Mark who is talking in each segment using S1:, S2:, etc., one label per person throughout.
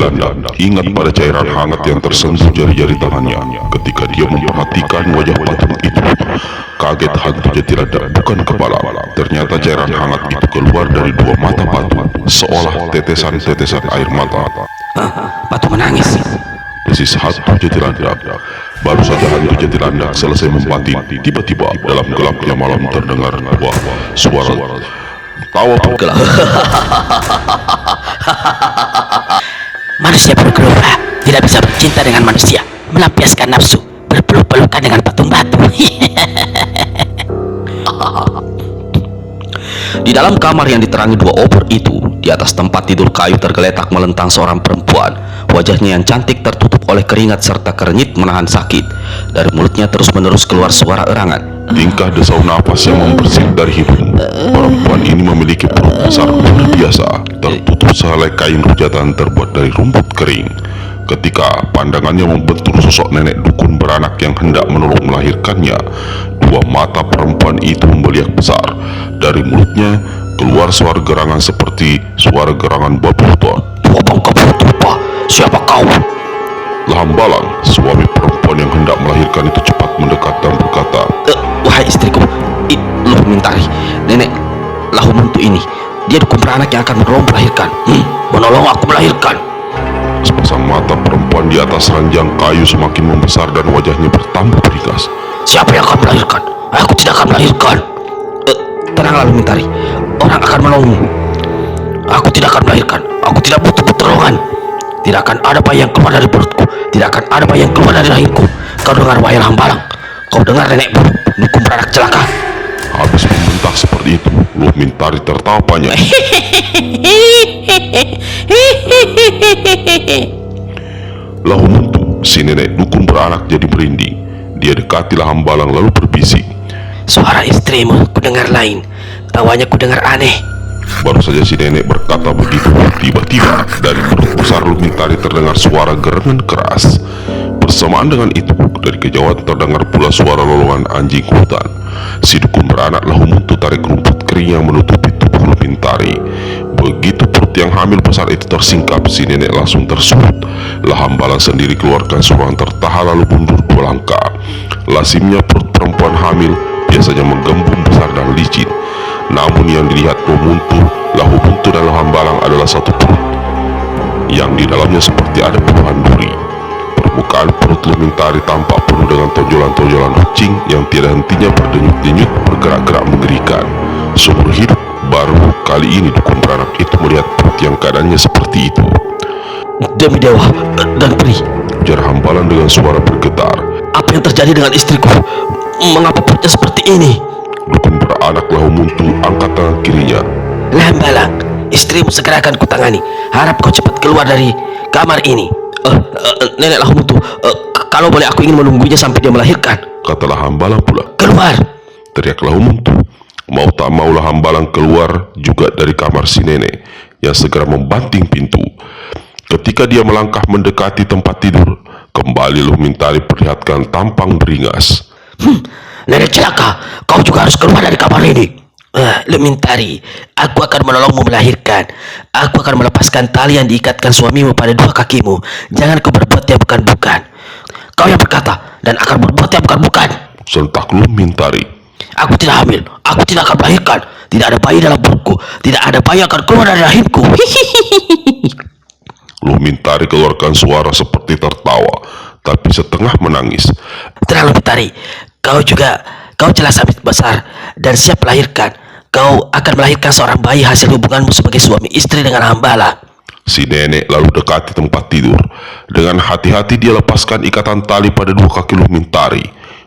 S1: Landak ingat pada cairan hangat yang tersentuh jari-jari tangannya ketika dia memperhatikan wajah patung itu. Kaget hantu Jati Landak bukan kepala. Ternyata cairan hangat itu keluar dari dua mata patung, seolah tetesan-tetesan air mata.
S2: Patung menangis.
S1: Desis hantu Jati Landak. Baru saja hantu Jati Landak selesai membatin, tiba-tiba dalam gelapnya malam terdengar suara tawa
S2: Gelap. Manusia bergelora tidak bisa bercinta dengan manusia, melampiaskan nafsu, berpeluk-pelukan dengan patung batu. Di dalam kamar yang diterangi dua obor itu, di atas tempat tidur kayu tergeletak melentang seorang perempuan. Wajahnya yang cantik tertutup oleh keringat serta kerenyit menahan sakit. Dari mulutnya terus-menerus keluar suara erangan.
S1: Tingkah desau napas yang membersih dari hidung. Perempuan ini memiliki perut besar luar biasa, tertutup sehelai kain rujatan terbuat dari rumput kering. Ketika pandangannya membentur sosok nenek dukun beranak yang hendak menolong melahirkannya, dua mata perempuan itu membeliak besar. Dari mulutnya keluar suara gerangan seperti suara gerangan babi hutan.
S2: Dua bangka bertupa, siapa kau?
S1: Lahambalang, suami perempuan yang hendak melahirkan itu cepat mendekat dan berkata,
S2: Wahai istriku, Loh Mintari, nenek Lahumuntu ini, dia dukun beranak yang akan menolong melahirkan. Menolong aku melahirkan.
S1: Sepasang mata perempuan di atas ranjang kayu semakin membesar dan wajahnya bertambah beringas.
S2: Siapa yang akan melahirkan? Aku tidak akan melahirkan. Tenanglah Mintari, orang akan menolongmu. Aku tidak akan melahirkan. Aku tidak butuh pertolongan. Tidak akan ada bayi yang keluar dari perutku. Tidak akan ada bayi yang keluar dari rahimku. Kau dengar wahai Lahambalang? Kau dengar nenek buruk dukun beranak celaka?
S1: Habis membentak seperti itu, Luh Mintari tertawa panjang. Lahumuntu, si nenek dukun beranak jadi merinding. Dia dekati Lahambalang lalu berbisik.
S2: Suara istrimu kudengar lain. Tawanya kudengar aneh.
S1: Baru saja si nenek berkata begitu, tiba-tiba dari perut besar Luh Mintari terdengar suara gerangan keras. Bersamaan dengan itu, dari kejauhan terdengar pula suara lolongan anjing hutan. Si dukun beranak Lahumuntu tarik rumput kering yang menutupi tubuh Luh Mintari. Begitu perut yang hamil besar itu tersingkap, si nenek langsung tersulut. Lahambalang sendiri keluarkan seruan tertahan lalu mundur dua langkah. Lazimnya perut perempuan hamil biasanya menggembung besar dan licin. Namun yang dilihat Lahumuntu dan Lahambalang adalah satu perut yang di dalamnya seperti ada puluhan duri. Permukaan perut Luh Mintari tampak penuh dengan tonjolan-tonjolan kucing yang tiada hentinya berdenyut-denyut bergerak-gerak mengerikan. Seumur hidup baru kali ini dukun beranak itu melihat perut yang keadaannya seperti itu.
S2: Demi dewa dan peri,
S1: ujar Hambalang dengan suara bergetar.
S2: Apa yang terjadi dengan istriku? Mengapa perutnya seperti ini?
S1: Dukun beranak Lahumuntu angkat tangan kirinya.
S2: Lahambalang, istrimu segera akan kutangani. Harap kau cepat keluar dari kamar ini. Nenek Lahumuntu, kalau boleh aku ingin menunggunya sampai dia melahirkan.
S1: Kata Lahambalang pula.
S2: Keluar!
S1: Teriak Lahumuntu. Mau tak mau Lahambalang keluar juga dari kamar si nenek yang segera membanting pintu. Ketika dia melangkah mendekati tempat tidur, kembali Luh Mintari perlihatkan tampang beringas.
S2: Nenek celaka, kau juga harus keluar dari kamar ini. Luh Mintari, aku akan menolongmu melahirkan. Aku akan melepaskan tali yang diikatkan suamimu pada dua kakimu. Jangan kau berbuat yang bukan-bukan. Kau yang berkata dan akan berbuat yang bukan-bukan.
S1: Sentak Luh Mintari.
S2: Aku tidak hamil. Aku tidak akan melahirkan. Tidak ada bayi dalam perutku. Tidak ada bayi yang akan keluar dari rahimku.
S1: Luh Mintari keluarkan suara seperti tertawa, tapi setengah menangis.
S2: Tenang Luh Mintari, kau jelas habis besar dan siap melahirkan. Kau akan melahirkan seorang bayi hasil hubunganmu sebagai suami istri dengan Hambalang.
S1: Si nenek lalu dekati tempat tidur. Dengan hati-hati dia lepaskan ikatan tali pada dua kaki Luh Mintari.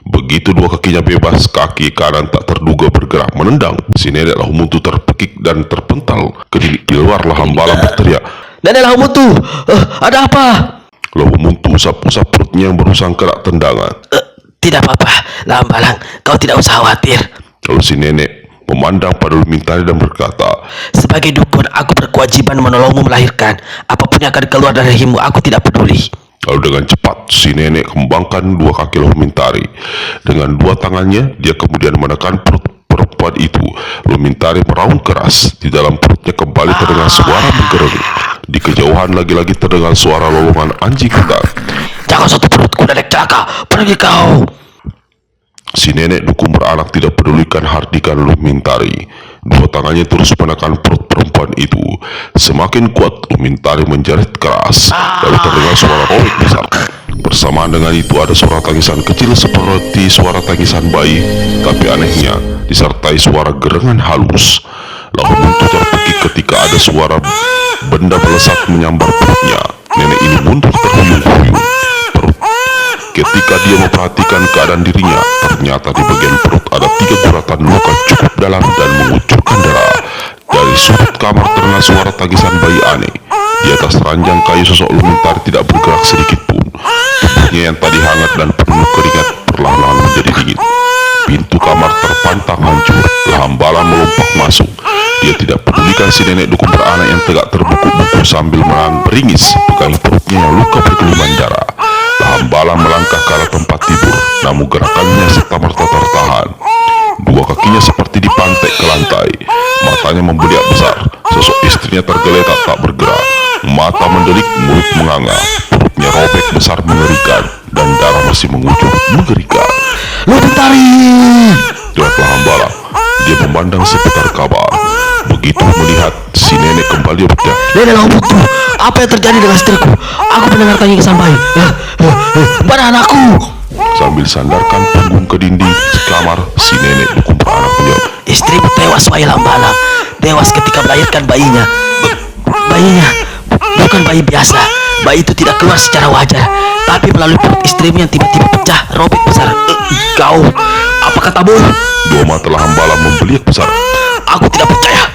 S1: Begitu dua kakinya bebas, kaki kanan tak terduga bergerak menendang. Si nenek Lahumuntu terpekik dan terpental. Di luar Lahambalang berteriak,
S2: Nenek Lahumuntu, ada apa?
S1: Lahumuntu usap-usap perutnya yang berusaha kena tendangan.
S2: Tidak apa-apa, Lahambalang, kau tidak usah khawatir.
S1: Lalu si nenek memandang pada Luh Mintari dan berkata,
S2: sebagai dukun, aku berkewajiban menolongmu melahirkan. Apapun yang akan keluar dari rahimmu, aku tidak peduli.
S1: Lalu dengan cepat si nenek kembangkan dua kaki Luh Mintari. Dengan dua tangannya dia kemudian menekan perut perempuan itu. Luh Mintari meraung keras. Di dalam perutnya kembali terdengar suara menggereng. Di kejauhan lagi-lagi terdengar suara lolongan anjing hutan.
S2: Jangan satu perutku nenek celaka. Pergi kau.
S1: Si nenek dukun beranak tidak pedulikan hardikan Lumintari. Dua tangannya terus menekan perut perempuan itu. Semakin kuat Lumintari menjerit keras. Lalu terdengar suara robek besar. Bersamaan dengan itu ada suara tangisan kecil seperti suara tangisan bayi, tapi anehnya disertai suara gerengan halus. Lalu Muntu terpekik ketika ada suara benda melesat menyambar perutnya. Nenek ini mundur terhuyung-huyung. Ketika dia memperhatikan keadaan dirinya, ternyata di bagian perut ada 3 guratan luka cukup dalam dan mengucurkan darah. Dari sudut kamar terdengar suara tangisan bayi aneh. Di atas ranjang kayu sosok Lumintari tidak bergerak sedikit pun. Tubuhnya yang tadi hangat dan penuh keringat perlahan-lahan menjadi dingin. Pintu kamar terpantang hancur. Lahambala melompat masuk. Dia tidak pedulikan si nenek dukun beranak yang tegak terbungkuk-bungkuk sambil beringis, pegang perutnya yang luka bergeliman darah. Lahambala melangkah ke arah tempat tidur, namun gerakannya serta-merta tertahan. Dua kakinya seperti dipantek ke lantai. Matanya membeliak besar. Sosok istrinya tergeletak tak bergerak. Mata mendelik, mulut menganga. Perutnya robek besar mengerikan, dan darah masih mengucur mengerikan.
S2: Lumintari!
S1: Teriak Lahambala. Dia memandang seputar kamar. Begitu melihat si nenek kembali berteriak,
S2: Nenek Lambutu, apa yang terjadi dengan istriku? Aku mendengar tangisan bayi. Mana anakku?
S1: sambil sandarkan punggung ke dinding kamar. Si nenek dukun beranak menjawab,
S2: Istrimu tewas, wahai Lambala. Tewas ketika melahirkan bayinya. Bayinya bukan bayi biasa. Bayi itu tidak keluar secara wajar, tapi melalui perut istrimu yang tiba-tiba pecah, robek besar. Kau, apa katamu?
S1: dua mata Lahambala membeliak besar.
S2: Aku tidak percaya.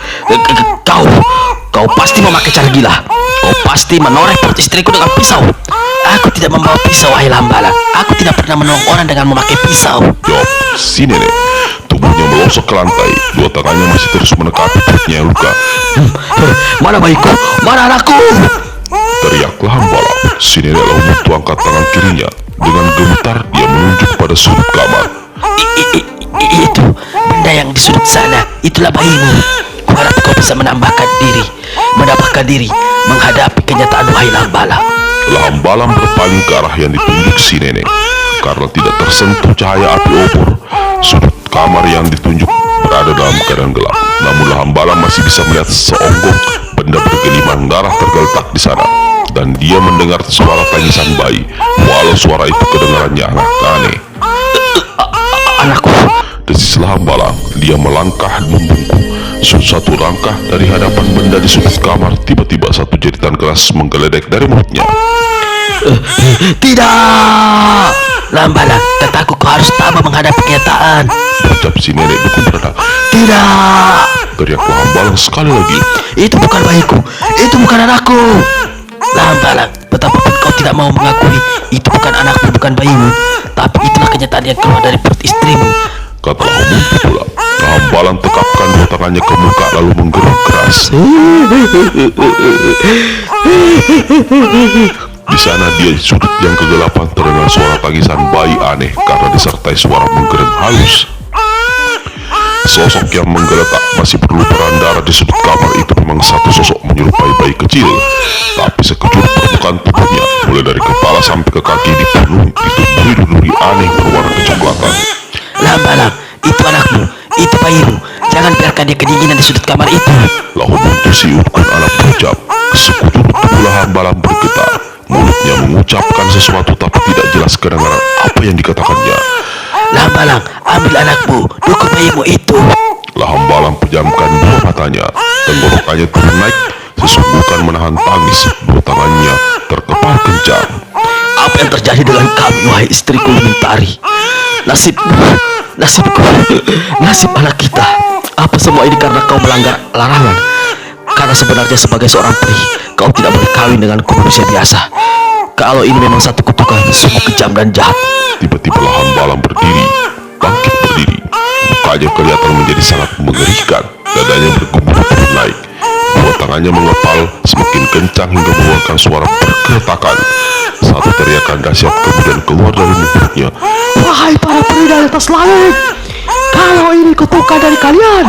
S2: Kau pasti memakai cara gila. Kau pasti menoreh perut istriku dengan pisau. Aku tidak membawa pisau, wahai Lambala. Aku tidak pernah menolong orang dengan memakai pisau.
S1: Jawab si nenek. Tubuhnya melosok ke lantai. Dua tangannya masih terus menekati perutnya yang luka.
S2: Mana bayiku? Mana anakku?
S1: Teriak Lahambala. Si nenek lalu menuangkan tangan kirinya. Dengan gemetar dia menunjuk pada sudut kamar.
S2: Itu benda yang di sudut sana. Itulah bayimu. Kuharap kau bisa menambahkan diri menghadapi kenyataan, wahai Lambala.
S1: Lahambala berpaling ke arah yang ditunjuk si nenek. Karena tidak tersentuh cahaya api obor, sudut kamar yang ditunjuk berada dalam keadaan gelap. Namun Lahambala masih bisa melihat seonggok benda bergeliman darah tergeletak di sana. Dan dia mendengar suara tangisan bayi, walau suara itu kedengarannya aneh.
S2: Anakku.
S1: Desis Lahambala. Dia melangkah membungkuk. Satu langkah dari hadapan benda di sudut kamar, tiba-tiba satu jeritan keras menggeledek dari mulutnya.
S2: Tidak, Lambala, kataku kau harus tabah menghadapi kenyataan.
S1: Ucap si nenek dukun beranak.
S2: Tidak,
S1: Teriak Lahambala sekali lagi.
S2: itu bukan bayiku, itu bukan anakku. Lambala, betapapun kau tidak mau mengakui, itu bukan anakmu, bukan bayimu, tapi itulah kenyataan yang keluar dari perut istrimu.
S1: Kata Muntu pula. Lahambala tekapkan dua tangannya ke muka lalu menggerut keras. Di sana dia di sudut yang kegelapan terdengar suara tangisan bayi aneh karena disertai suara menggereng halus. Sosok yang menggeletak masih berlumuran darah di sudut kamar itu memang satu sosok menyerupai bayi kecil, tapi sekejur permukaan tubuhnya mulai dari kepala sampai ke kaki dipenuhi duri-duri aneh berwarna kecoklatan.
S2: Lambala, itu anakmu, itu bayimu. Jangan biarkan dia kedinginan di sudut kamar itu.
S1: Lalu Muntu si Utkun anak berucap. Sekujur tubuh Lahambala bergetar. Mulutnya mengucapkan sesuatu tapi tidak jelas kedengaran apa yang dikatakannya.
S2: Lambalang, ambil anakmu, dukung bayimu itu.
S1: Lahambala pejamkan dua matanya. Tenggorokannya turun naik, sesungguhkan menahan tangis. Dua tangannya terkepal kencang.
S2: Apa yang terjadi dengan kami, wahai istriku Lumintari? Nasibku, nasib anak kita. Apa semua ini karena kau melanggar larangan? Karena sebenarnya sebagai seorang peri, kau tidak boleh kawin dengan manusia biasa. Kalau ini memang satu kutukan, sungguh kejam dan jahat.
S1: Tiba-tiba Lahambala berdiri, bangkit berdiri. Mukanya kelihatan menjadi sangat mengerikan. Dadanya bergumul naik. Dua tangannya mengepal semakin kencang hingga mengeluarkan suara bergeretakan. Satu teriakan dahsyat kemudian keluar dari mulutnya.
S2: Wahai para peri dari atas langit, kalau ini kutukan dari kalian,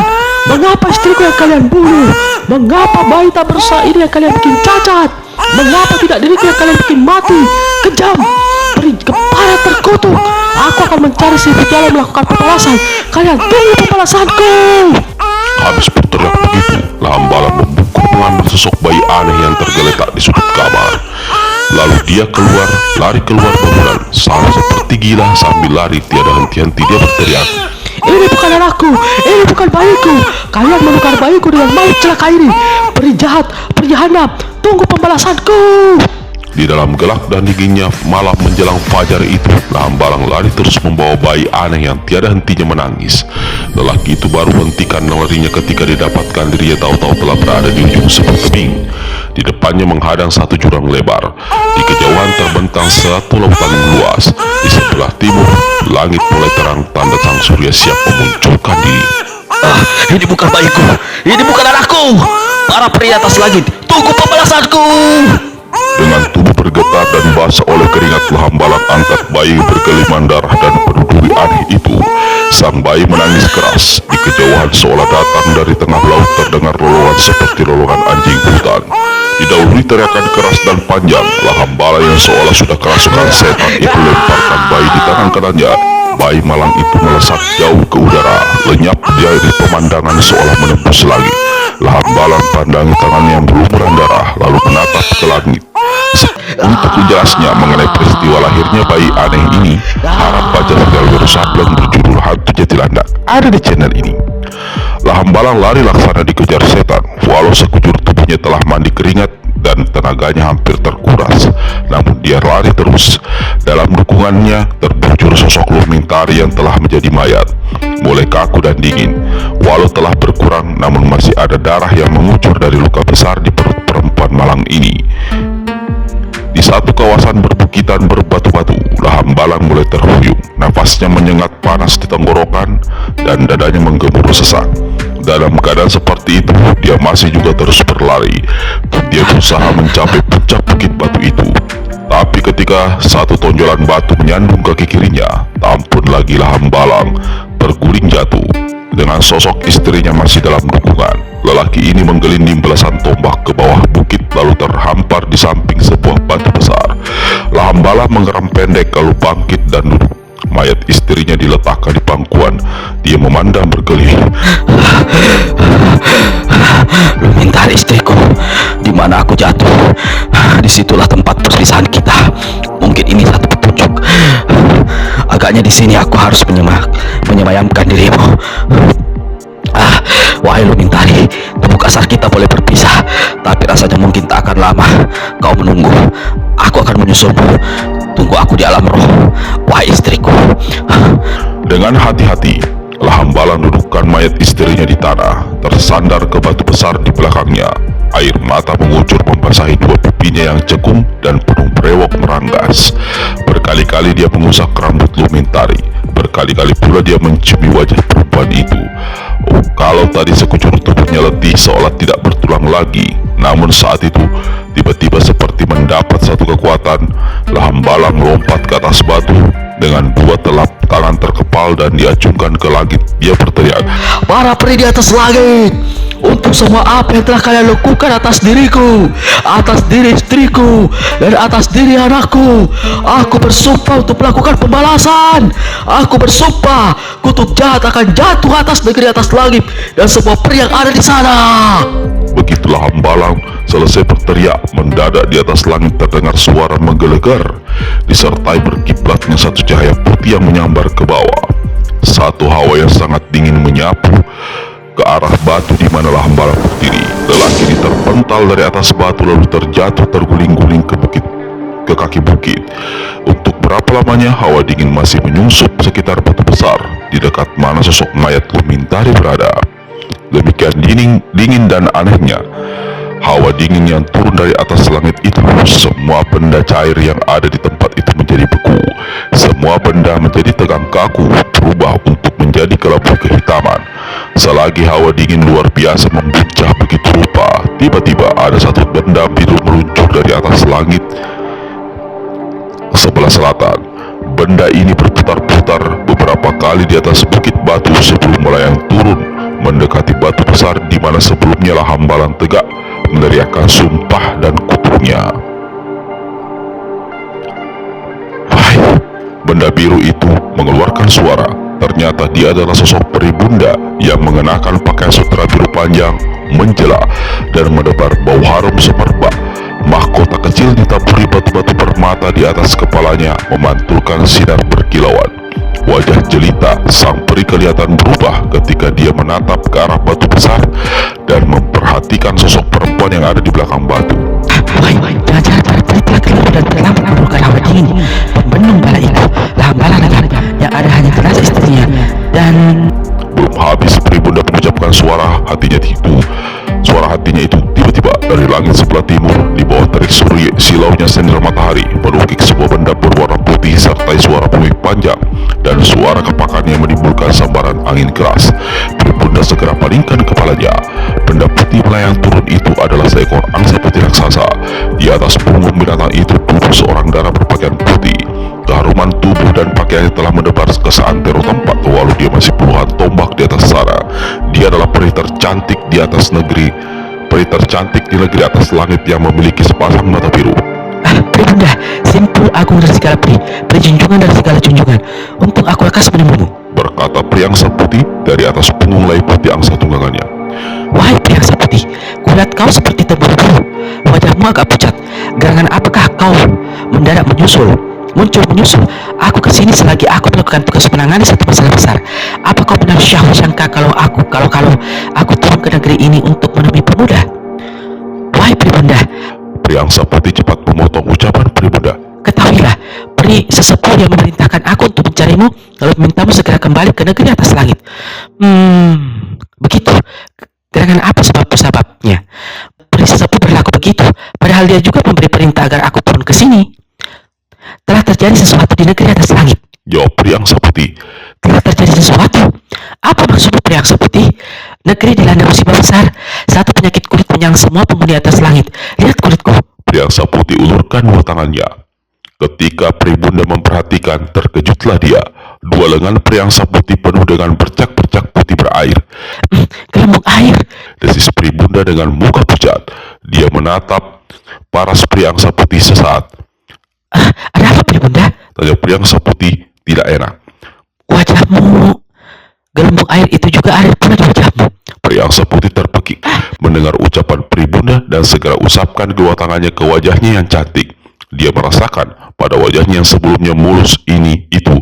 S2: mengapa istriku yang kalian bunuh?
S3: Mengapa bayi tak bersalah ini yang kalian bikin cacat? Mengapa tidak diriku yang kalian bikin mati? Kejam, peri kepala terkutuk. Aku akan mencari sifat jalan melakukan pembalasan. Kalian tunggu pembalasanku.
S1: Habis berteriak begitu, Lahambalang membungkuk mengambil sosok bayi aneh yang tergeletak di sudut kamar. Lalu dia lari keluar bangunan, sama seperti gila sambil lari tiada henti-henti dia berteriak.
S3: Ini bukan anakku, ini bukan bayiku. Kalian menukar bayiku dengan mayat celaka ini. Peri jahat, peri jahanam, tunggu pembalasanku.
S1: Di dalam gelap dan dinginnya malam menjelang fajar itu, Lahambalang lari terus membawa bayi aneh yang tiada hentinya menangis. Lelaki itu baru hentikan larinya ketika didapatkan dirinya tahu-tahu telah berada di ujung sebuah tebing. Di depannya menghadang satu jurang lebar. Di kejauhan terbentang satu lautan luas. Di sebelah timur, langit mulai terang tanda sang surya siap memunculkan diri.
S2: Ini bukan bayiku, ini bukan anakku. Para peri atas langit, tunggu pembalasanku.
S1: Dengan tubuh bergetar dan basah oleh keringat, Lahambalang angkat bayi bergeliman darah dan penuh duri aneh itu. Sang bayi menangis keras. Di kejauhan seolah datang dari tengah laut terdengar lolongan seperti lolongan anjing hutan. Didahului teriakan keras dan panjang, Lahambalang yang seolah sudah kerasukan setan itu lemparkan bayi di tangan kanannya. Bayi malang itu melesat jauh ke udara, lenyap dari pemandangan seolah menembus langit. Lahambalang pandangi tangannya yang berlumuran darah, lalu menatap ke langit. Untuk menjelasnya mengenai peristiwa lahirnya bayi aneh ini, harap baca serial Yerusalem berjudul Hantu Jatilandak ada di channel ini. Lahambalang lari laksana dikejar setan, walau sekujur tubuhnya telah mandi keringat dan tenaganya hampir terkuras. Namun dia lari terus. Dalam dukungannya terbujur sosok Lumintari yang telah menjadi mayat, mulai kaku dan dingin. Walau telah berkurang, namun masih ada darah yang mengucur dari luka besar di perut perempuan malang ini. Di satu kawasan berbukitan berbatu-batu, Lahambalang mulai terhuyung. Nafasnya menyengat panas di tenggorokan dan dadanya menggemuruh sesak. Dalam keadaan seperti itu, dia masih juga terus berlari. Dia berusaha mencapai puncak bukit batu itu. Tapi ketika satu tonjolan batu menyandung kaki kirinya, tak ampun lagi Lahambalang terguling jatuh. Dengan sosok istrinya masih dalam dukungan, lelaki ini menggelinding belasan tombak ke bawah bukit lalu terhampar di samping sebuah batu besar. Lahambalang mengeram pendek lalu bangkit dan duduk. Mayat istrinya diletakkan di pangkuan. Dia memandang bergelih.
S2: Lumintari istriku, di mana aku jatuh, disitulah tempat perpisahan kita. Mungkin ini satu petunjuk. Agaknya di sini aku harus menyemayamkan dirimu. Wahai Lumintari, tubuh kasar kita boleh berpisah, tapi rasanya mungkin tak akan lama. Kau menunggu, aku akan menyusulmu. Tunggu aku di alam roh, wahai istriku.
S1: Dengan hati-hati, Lahambalang dudukkan mayat istrinya di tanah, tersandar ke batu besar di belakangnya. Air mata mengucur membasahi dua pipinya yang cekung dan penuh brewok meranggas. Berkali-kali dia mengusap rambut Lumintari. Berkali-kali pula dia menciumi wajah perempuan itu. Oh, kalau tadi sekujur tubuhnya letih seolah tidak bertulang lagi. Namun saat itu, tiba-tiba seperti mendapat satu kekuatan, Lahambalang melompat ke atas batu. Dengan dua telap tangan terkepal dan diacungkan ke langit, dia berteriak,
S3: Para peri di atas langit, untuk semua apa yang telah kalian lakukan atas diriku, atas diri istriku, dan atas diri anakku, aku bersumpah untuk melakukan pembalasan. Aku bersumpah kutuk jahat akan jatuh atas negeri atas langit dan semua peri yang ada di sana.
S1: Begitu Lahambalang selesai berteriak, mendadak di atas langit terdengar suara menggelegar, disertai berkiblatnya satu cahaya putih yang menyambar ke bawah. Satu hawa yang sangat dingin menyapu ke arah batu di mana Lahambalang berdiri. Lelaki ini terpental dari atas batu lalu terjatuh terguling-guling ke kaki bukit. Untuk berapa lamanya hawa dingin masih menyusup sekitar batu besar di dekat mana sosok mayat Lumintari berada. Demikian dingin dan anehnya hawa dingin yang turun dari atas langit itu, semua benda cair yang ada di tempat itu menjadi beku. Semua benda menjadi tegang kaku, berubah untuk menjadi kelabu kehitaman. Selagi hawa dingin luar biasa membuncah begitu rupa, tiba-tiba ada satu benda biru meluncur dari atas langit sebelah selatan. Benda ini berputar-putar beberapa kali di atas bukit batu sebelum melayang turun mendekati batu besar di mana sebelumnya lah hambalan tegak meneriakkan sumpah dan kutunya. Wahai, benda biru itu mengeluarkan suara. Ternyata dia adalah sosok peri bunda yang mengenakan pakaian sutra biru panjang, menjela dan menebar bau harum semerbak. Mahkota kecil ditaburi batu-batu permata di atas kepalanya memantulkan sinar berkilauan. Wajah jelita sang peri kelihatan berubah ketika dia menatap ke arah batu besar dan memperhatikan sosok perempuan yang ada di belakang batu.
S2: Wahai, jangan-jangan peri telah keluar dan terlambat menurunkan hawa dingin pembendung bala itu. Bala yang ada hanya keras istrinya. Dan
S1: belum habis peri bunda mengucapkan suara hatinya itu tiba-tiba dari langit sebelah timur di bawah terik silaunya sender matahari menukik sebuah benda berwarna putih sertai suara bumi panjang dan suara kepakan yang menimbulkan sambaran angin keras. Peri bunda segera palingkan kepalanya. Benda putih melayang turun itu adalah seekor angsa putih raksasa. Di atas punggung binatang itu duduk seorang dara berpakaian putih. Keharuman tubuh dan pakaiannya telah mendebar ke seantero tempat walau dia masih puluhan tombak di atas sana. Dia adalah peri tercantik di negeri atas langit yang memiliki sepasang mata biru.
S2: Peri bunda, simpul agung dari segala peri junjungan dari segala junjungan. Untung aku lekas menemuimu,
S1: berkata peri angsa putih dari atas punggung lay putih angsa tunggangannya.
S2: Wahai peri angsa putih, kulihat kau seperti terburu-buru. Wajahmu agak pucat. Gerangan apakah kau mendadak muncul menyusul aku ke sini selagi aku melakukan tugas menangani satu masalah besar? Apa kau benar sangka kalau aku turun ke negeri ini untuk menemui pemuda? Wahai peri bunda,
S1: Peri angsa putih cepat memotong ucapan peri bunda.
S2: ketahuilah, peri sesepuh yang memerintahkan aku untuk mencarimu lalu memintamu segera kembali ke negeri atas langit. Begitu. Gerangan apa sebabnya? Peri sesepuh berlaku begitu, padahal dia juga memberi perintah agar aku turun ke sini. Telah terjadi sesuatu di negeri atas langit.
S1: Jawab peri angsa putih.
S2: Telah terjadi sesuatu? Apa maksudmu peri angsa putih? Negeri dilanda musibah besar. Satu penyakit kulit menyerang semua penghuni atas langit. Lihat kulitku.
S1: Peri angsa putih ulurkan dua tangannya. Ketika peri bunda memperhatikan, terkejutlah dia. Dua lengan peri angsa putih penuh dengan bercak-bercak putih berair.
S2: Gelembung air.
S1: Desis peri bunda dengan muka pucat. Dia menatap paras peri angsa putih sesaat.
S2: Ada apa peri bunda?
S1: Tanya peri angsa putih tidak enak.
S2: Wajahmu, gelembung air itu juga ada pula di wajahmu.
S1: Peri angsa putih terpekik mendengar ucapan peri bunda dan segera usapkan kedua tangannya ke wajahnya yang cantik. Dia merasakan pada wajahnya yang sebelumnya mulus itu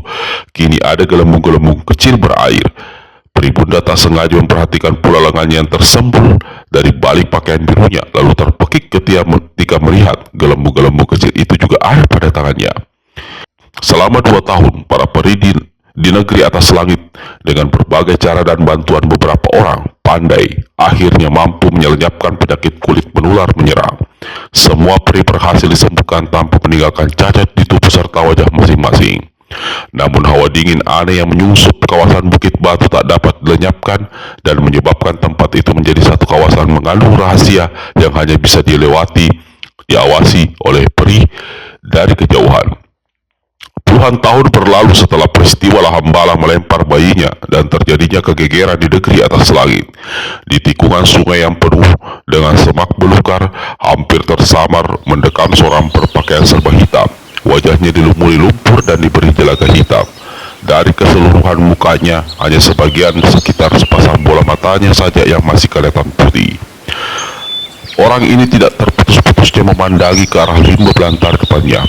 S1: kini ada gelembung-gelembung kecil berair. Peri bunda tak sengaja memperhatikan pula lengannya yang tersembul dari balik pakaian birunya, lalu terpekik ketika melihat gelembung-gelembung kecil itu juga ada pada tangannya. Selama 2 tahun, para peri di negeri atas langit dengan berbagai cara dan bantuan beberapa orang pandai akhirnya mampu menyelenyapkan penyakit kulit menular menyerang. Semua peri berhasil disembuhkan tanpa meninggalkan cacat di tubuh serta wajah masing-masing. Namun hawa dingin aneh yang menyusup kawasan Bukit Batu tak dapat dilenyapkan dan menyebabkan tempat itu menjadi satu kawasan mengandung rahasia yang hanya bisa diawasi oleh peri dari kejauhan. Puluhan tahun berlalu setelah peristiwa Lahambala melempar bayinya dan terjadinya kegegeran di negeri atas langit. Di tikungan sungai yang penuh dengan semak belukar, hampir tersamar mendekam seorang berpakaian serba hitam. Wajahnya dilumuri lumpur dan diberi jelaga hitam. Dari keseluruhan mukanya, hanya sebagian sekitar sepasang bola matanya saja yang masih kelihatan putih. Orang ini tidak terputus-putusnya memandangi ke arah rimba belantara depannya.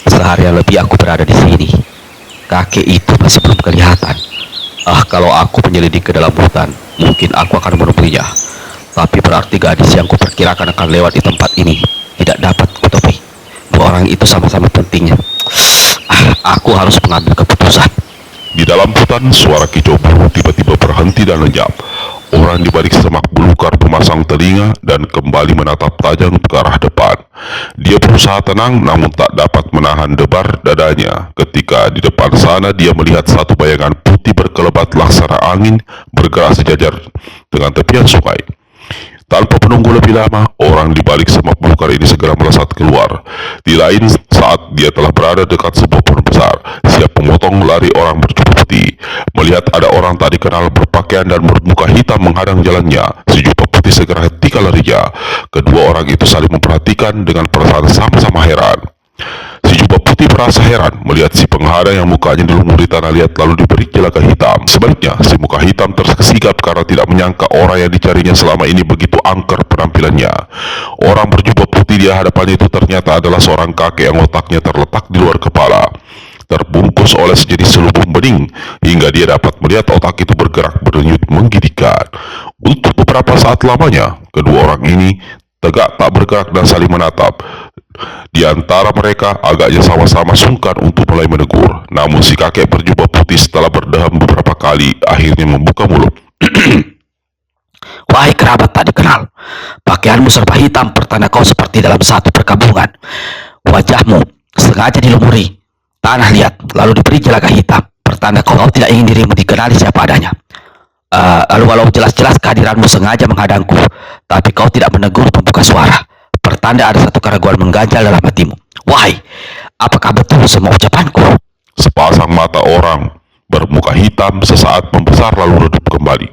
S2: Seharian lebih aku berada di sini. Kakek itu masih belum kelihatan. Kalau aku menyelidik ke dalam hutan, mungkin aku akan menemuinya. Tapi berarti gadis yang kuperkirakan akan lewat di tempat ini tidak dapat kutemui. Dua orang itu sama-sama pentingnya. Aku harus mengambil keputusan.
S1: Di dalam hutan, suara kicau burung tiba-tiba berhenti dan lenyap. Orang di balik semak belukar memasang telinga dan kembali menatap tajam ke arah depan. Dia berusaha tenang namun tak dapat menahan debar dadanya ketika di depan sana dia melihat satu bayangan putih berkelebat laksana angin bergerak sejajar dengan tepian sungai. Tanpa menunggu lebih lama, orang di balik semak belukar ini segera melesat keluar. Di lain saat dia telah berada dekat sebuah pohon besar, siap memotong lari orang berjubah putih. Melihat ada orang tak dikenal berpakaian dan bermuka hitam menghadang jalannya, si jubah putih segera hentikan larinya. Kedua orang itu saling memperhatikan dengan perasaan sama-sama heran. Si jubah putih merasa heran melihat si penghadang yang mukanya dilumuri tanah liat lalu diberi jelaga hitam. Sebaliknya, si muka hitam tersigap karena tidak menyangka orang yang dicarinya selama ini begitu angker penampilannya. Orang berjubah putih di hadapannya itu ternyata adalah seorang kakek yang otaknya terletak di luar kepala, terbungkus oleh sejenis selubung bening hingga dia dapat melihat otak itu bergerak berdenyut menggigitkan. Untuk beberapa saat lamanya, kedua orang ini tegak tak bergerak dan saling menatap. Di antara mereka agaknya sama-sama sungkan untuk mulai menegur. Namun si kakek berjubah putih setelah berdeham beberapa kali akhirnya membuka mulut.
S2: Wahai kerabat tak dikenal, pakaianmu serba hitam pertanda kau seperti dalam satu perkampungan. Wajahmu sengaja dilumuri tanah liat lalu diberi jelaga hitam pertanda kau tidak ingin dirimu dikenali siapa adanya. Lalu walau jelas-jelas kehadiranmu sengaja menghadangku, tapi kau tidak menegur membuka suara, pertanda ada satu keraguan mengganjal dalam hatimu. Wahai, apakah betul semua ucapanku?
S1: Sepasang mata orang bermuka hitam sesaat membesar lalu redup kembali.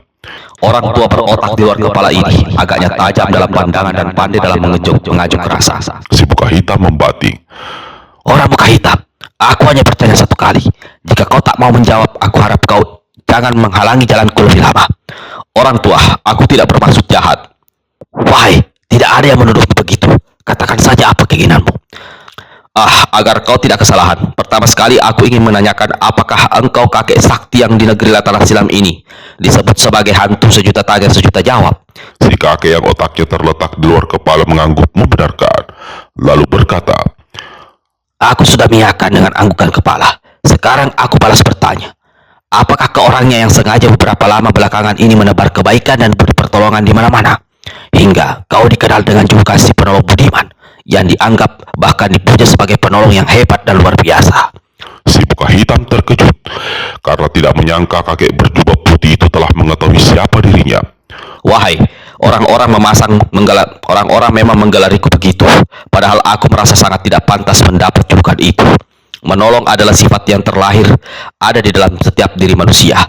S2: Orang tua berotak di luar kepala ini agaknya tajam dalam pandangan dan pandai dalam mengajuk rasa.
S1: Si muka hitam membating.
S2: Orang muka hitam, aku hanya bertanya satu kali. Jika kau tak mau menjawab, aku harap kau jangan menghalangi jalanku lebih lama. Orang tua, aku tidak bermaksud jahat. Wahai, tidak ada yang menuduhmu begitu. Katakan saja apa keinginanmu. Agar kau tidak kesalahan, pertama sekali aku ingin menanyakan apakah engkau kakek sakti yang di negeri Latana Silam ini disebut sebagai hantu sejuta tanya sejuta jawab?
S1: Si kakek yang otaknya terletak di luar kepala mengangguk membenarkan, lalu berkata,
S2: Aku sudah mengiyakan dengan anggukan kepala. Sekarang aku balas bertanya, apakah kau orangnya yang sengaja beberapa lama belakangan ini menebar kebaikan dan beri pertolongan di mana-mana, hingga kau dikenal dengan julukan si penolong budiman, yang dianggap bahkan dipuja sebagai penolong yang hebat dan luar biasa?
S1: Si muka hitam terkejut karena tidak menyangka kakek berjubah putih itu telah mengetahui siapa dirinya.
S2: Wahai, orang-orang memang menggelariku begitu, padahal aku merasa sangat tidak pantas mendapat julukan itu. Menolong adalah sifat yang terlahir ada di dalam setiap diri manusia.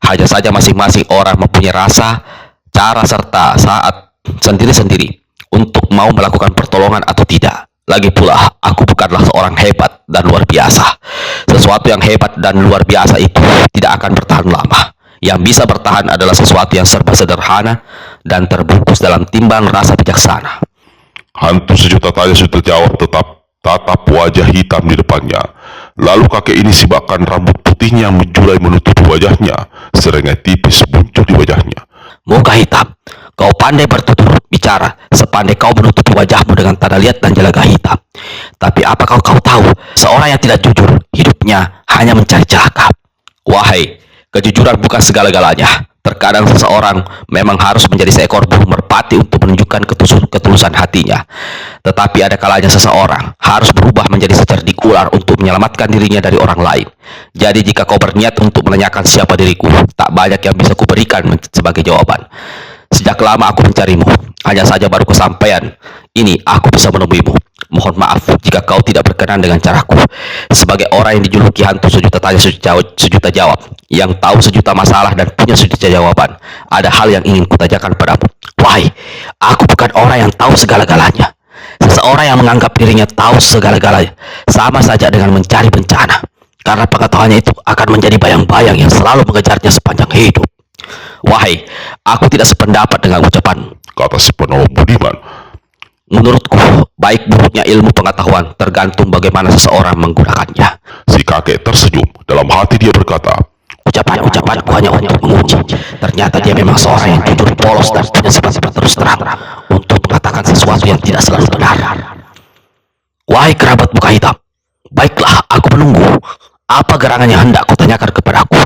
S2: Hanya saja masing-masing orang mempunyai rasa, cara serta saat sendiri-sendiri untuk mau melakukan pertolongan atau tidak. Lagi pula, aku bukanlah seorang hebat dan luar biasa. Sesuatu yang hebat dan luar biasa itu tidak akan bertahan lama. Yang bisa bertahan adalah sesuatu yang serba sederhana dan terbungkus dalam timbang rasa bijaksana.
S1: Hantu sejuta tanya sejuta jawab tetap tatap wajah hitam di depannya. Lalu kakek ini sibakkan rambut putihnya menjulai menutupi wajahnya. Serengai tipis muncul di wajahnya.
S2: Muka hitam, kau pandai bertutur bicara sepandai kau menutupi wajahmu dengan tanda liat dan jelaga hitam. Tapi apakah kau tahu, seorang yang tidak jujur, hidupnya hanya mencari celaka. Wahai, kejujuran bukan segala-galanya. Terkadang seseorang memang harus menjadi seekor burung merpati untuk menunjukkan ketulusan hatinya. Tetapi ada kalanya seseorang harus berubah menjadi secerdik ular untuk menyelamatkan dirinya dari orang lain. Jadi jika kau berniat untuk menanyakan siapa diriku, tak banyak yang bisa kuberikan sebagai jawaban. Sejak lama aku mencarimu, hanya saja baru kesampaian ini aku bisa menemuimu. Mohon maaf jika kau tidak berkenan dengan caraku. Sebagai orang yang dijuluki hantu sejuta tanya sejuta jawab, yang tahu sejuta masalah dan punya sejuta jawaban, ada hal yang ingin kutanyakan padamu. Wahai, aku bukan orang yang tahu segala-galanya. Seseorang yang menganggap dirinya tahu segala-galanya sama saja dengan mencari bencana, karena pengetahuannya itu akan menjadi bayang-bayang yang selalu mengejarnya sepanjang hidup. Wahai, aku tidak sependapat dengan ucapanmu,
S1: kata si penolong budiman.
S2: Menurutku, baik buruknya ilmu pengetahuan tergantung bagaimana seseorang menggunakannya.
S1: Si kakek tersenyum. Dalam hati dia berkata,
S2: Ucapan-ucapanku hanya untuk menguji. Ternyata dia memang seorang yang jujur, polos, dan punya sifat-sifat terus terang untuk mengatakan sesuatu yang tidak selalu benar. Wahai kerabat muka hitam, baiklah, aku menunggu. Apa gerangan yang hendak kau tanyakan kepadaku?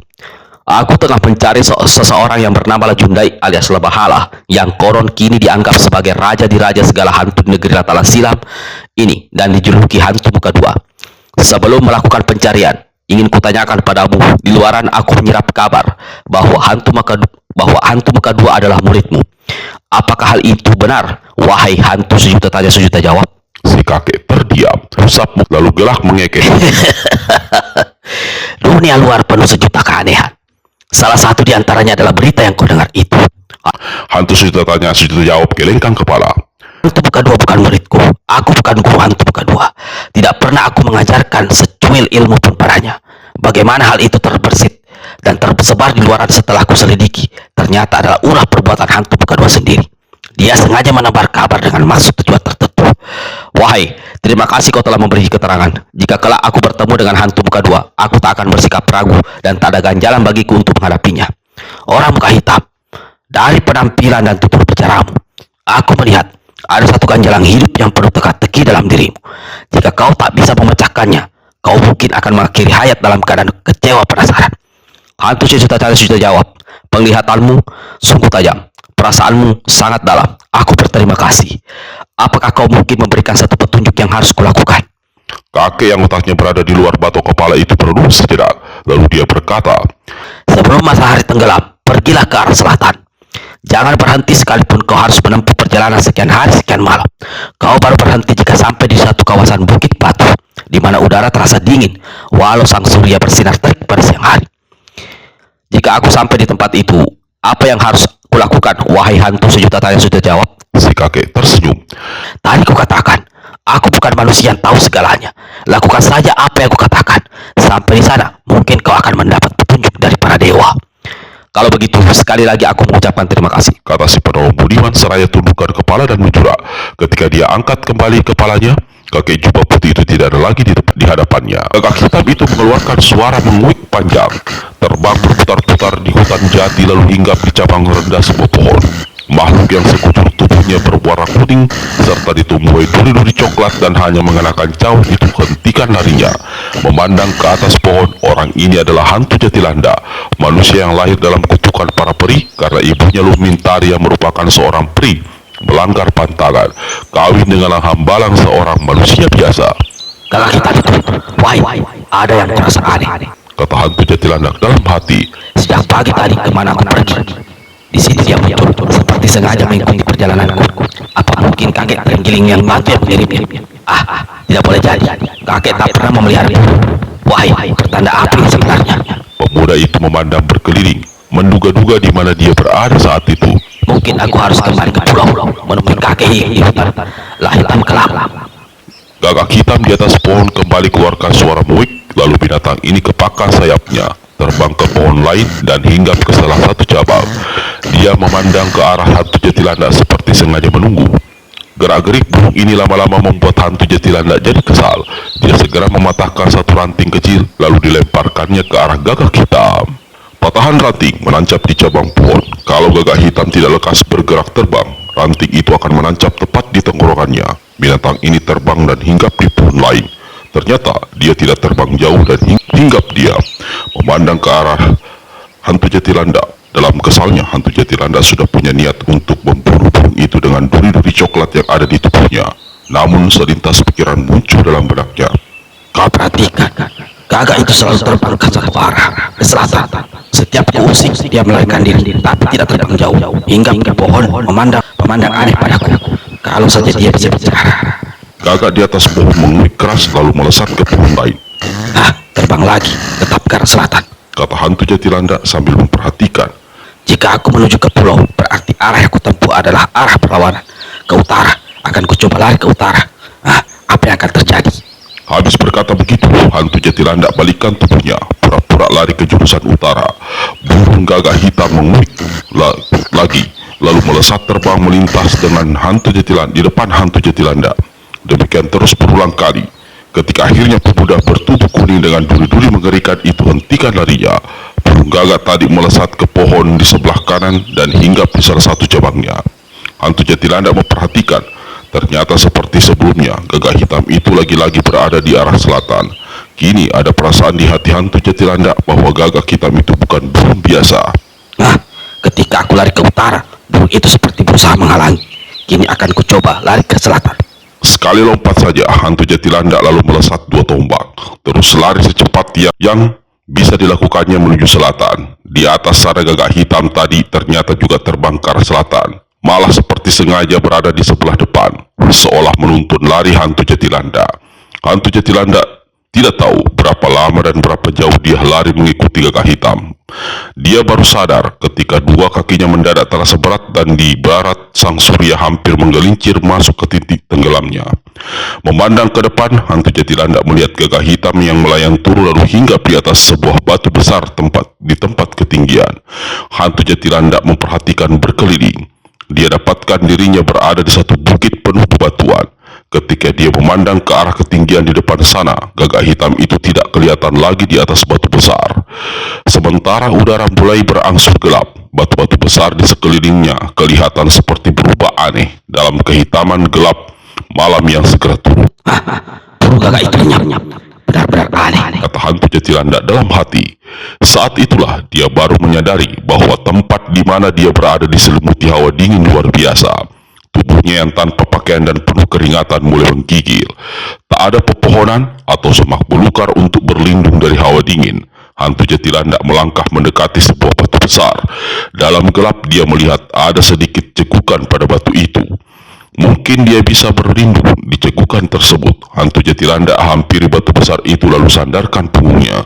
S2: Aku tengah mencari seseorang yang bernama Lajundai alias Lebahala, yang konon kini dianggap sebagai raja di raja segala hantu di negeri Latana Silam ini dan dijuluki hantu muka dua. Sebelum melakukan pencarian, ingin kutanyakan padamu, di luaran aku menyerap kabar bahwa hantu muka dua adalah muridmu. Apakah hal itu benar, wahai hantu sejuta tanya sejuta jawab?
S1: si kakek terdiam, usap lalu gelak mengekeh.
S2: Dunia luar penuh sejuta keanehan. Salah satu di antaranya adalah berita yang kau dengar itu.
S1: Hantu sejuta tanya sejuta jawab gelengkan kepala.
S2: Hantu Buka Dua bukan muridku. Aku bukan guru Hantu Buka Dua. Tidak pernah aku mengajarkan secuil ilmu pun padanya. Bagaimana hal itu terbersit dan tersebar di luaran setelah aku selidiki, ternyata adalah ulah perbuatan Hantu Buka Dua sendiri. Dia sengaja menebar kabar dengan maksud tujuan tertentu. Wahai, terima kasih kau telah memberi keterangan. Jika kelak aku bertemu dengan Hantu Buka Dua, aku tak akan bersikap ragu dan tak ada ganjalan bagiku untuk menghadapinya. Orang muka hitam, dari penampilan dan tutur bicaramu, aku melihat ada satu ganjalan hidup yang perlu teka-teki dalam dirimu. Jika kau tak bisa memecahkannya, kau mungkin akan mengakhiri hayat dalam keadaan kecewa penasaran. Hantu sejuta tanya sejuta jawab, penglihatanmu sungguh tajam, perasaanmu sangat dalam. Aku berterima kasih. Apakah kau mungkin memberikan satu petunjuk yang harus kulakukan?
S1: Kakek yang otaknya berada di luar batok kepala itu merenung sejenak. Lalu dia berkata,
S2: Sebelum matahari tenggelam, pergilah ke arah selatan. Jangan berhenti sekalipun kau harus menempuh perjalanan sekian hari sekian malam. Kau baru berhenti jika sampai di suatu kawasan bukit batu, di mana udara terasa dingin, walau sang surya bersinar terik pada siang hari. Jika aku sampai di tempat itu, apa yang harus kulakukan, wahai hantu sejuta tanya sejuta jawab?
S1: si kakek tersenyum.
S2: Tadi kukatakan, aku bukan manusia yang tahu segalanya. Lakukan saja apa yang kukatakan. Sampai di sana, mungkin kau akan mendapat petunjuk dari para dewa. Kalau begitu, sekali lagi aku mengucapkan terima kasih,
S1: Kata si penolong budiman seraya tundukkan kepala dan menjura. Ketika dia angkat kembali kepalanya, kakek jubah putih itu tidak ada lagi di hadapannya. Gagak hitam itu mengeluarkan suara menguik panjang, terbang berputar-putar di hutan jati lalu hinggap di cabang rendah sebuah pohon. Makhluk yang sekujur tubuhnya berwarna kuning serta ditumbuhi duri-duri coklat dan hanya mengenakan caur itu hentikan larinya. Memandang ke atas pohon, orang ini adalah hantu Jatilanda, manusia yang lahir dalam kutukan para peri karena ibunya Lumintari yang merupakan seorang peri, melanggar pantangan, kawin dengan hambalang seorang manusia biasa.
S2: Kakak kita itu, wahai, ada yang terasa aneh.
S1: Kata hantu Jatilanda dalam hati.
S2: Sejak pagi tadi kemana aku pergi, di sini dia muncul seperti sengaja mengikuti perjalananku. Apa mungkin kakek terenggiling yang bantu yang mengirimnya? Tidak boleh jadi. Kakek tak pernah memelihara itu. Wahai, pertanda apa ini sebenarnya?
S1: Pemuda itu memandang berkeliling, menduga-duga di mana dia berada saat itu.
S2: Mungkin aku harus kembali ke pulau menemui kakek di hutan lah hitam kelap.
S1: Gagak hitam di atas pohon kembali keluarkan suara muik, lalu binatang ini kepakar sayapnya, terbang ke pohon lain dan hinggap ke salah satu cabang. Dia memandang ke arah hantu Jatilanda seperti sengaja menunggu. Gerak-gerik burung ini lama-lama membuat hantu Jatilanda jadi kesal. Dia segera mematahkan satu ranting kecil, lalu dilemparkannya ke arah gagak hitam. Patahan ranting menancap di cabang pohon. Kalau gagak hitam tidak lekas bergerak terbang, ranting itu akan menancap tepat di tenggorokannya. Binatang ini terbang dan hinggap di pohon lain. Ternyata dia tidak terbang jauh dan hinggap diam, memandang ke arah hantu Jatilanda. Dalam kesalnya, hantu Jatilanda sudah punya niat untuk memburu burung itu dengan duri-duri coklat yang ada di tubuhnya. Namun selintas pikiran muncul dalam benaknya.
S2: Kau perhatikan, gagak itu selalu terbang ke satu arah, ke selatan. Setiap kuusik dia melarikan diri, tapi tidak terbang jauh, hingga ke pohon memandang aneh padaku. Kalau saja dia bisa bicara.
S1: Gagak di atas pohon menguik keras lalu melesat ke pohon lain.
S2: Terbang lagi, tetap ke arah selatan.
S1: Kata hantu Jatilanda sambil memperhatikan.
S2: Jika aku menuju ke pulau, berarti arah yang kutempuh adalah arah perlawanan. Ke utara, akan kucoba lari ke utara. Apa yang akan terjadi?
S1: Habis berkata begitu, hantu Jatilanda balikkan tubuhnya, pura-pura lari ke jurusan utara. Burung gagak hitam menguik lagi, lalu melesat terbang melintas dengan hantu Jatilanda di depan hantu Jatilanda. Demikian terus berulang kali. Ketika akhirnya pemuda bertubuh kuning dengan duri-duri mengerikan itu hentikan larinya, burung gagak tadi melesat ke pohon di sebelah kanan dan hinggap di salah satu cabangnya. Hantu Jatilanda memperhatikan. Ternyata seperti sebelumnya, gagak hitam itu lagi-lagi berada di arah selatan. Kini ada perasaan di hati hantu Jatilanda bahwa gagak hitam itu bukan burung biasa.
S2: Ketika aku lari ke utara, burung itu seperti berusaha menghalangi. Kini akan kucoba lari ke selatan.
S1: Sekali lompat saja, hantu Jatilanda lalu melesat 2 tombak, terus lari secepat yang bisa dilakukannya menuju selatan. Di atas sana gagak hitam tadi ternyata juga terbang ke arah selatan, malah seperti sengaja berada di sebelah depan, seolah menuntun lari hantu Jatilanda. Hantu Jatilanda tidak tahu berapa lama dan berapa jauh dia lari mengikuti gagak hitam. Dia baru sadar ketika dua kakinya mendadak terasa berat dan di barat sang surya hampir menggelincir masuk ke titik tenggelamnya. Memandang ke depan, hantu Jatilandak melihat gagak hitam yang melayang turun lalu hinggap di atas sebuah batu besar di tempat ketinggian. Hantu Jatilandak memperhatikan berkeliling. Dia dapatkan dirinya berada di satu bukit penuh bebatuan. Ketika dia memandang ke arah ketinggian di depan sana, gagak hitam itu tidak kelihatan lagi di atas batu besar. Sementara udara mulai berangsur gelap, batu-batu besar di sekelilingnya kelihatan seperti berubah aneh dalam kehitaman gelap malam yang segera turun.
S2: Burung gagak itu lenyap. Benar-benar aneh.
S1: Kata hantu Jatilandak dalam hati. Saat itulah dia baru menyadari bahwa tempat di mana dia berada diselimuti hawa dingin luar biasa. Tubuhnya yang tanpa pakaian dan penuh keringatan mulai menggigil. Tak ada pepohonan atau semak belukar untuk berlindung dari hawa dingin. Hantu Jatilandak melangkah mendekati sebuah batu besar. Dalam gelap dia melihat ada sedikit cegukan pada batu itu. Mungkin dia bisa berlindung di cegukan tersebut. Hantu Jatilandak hampiri batu besar itu lalu sandarkan punggungnya.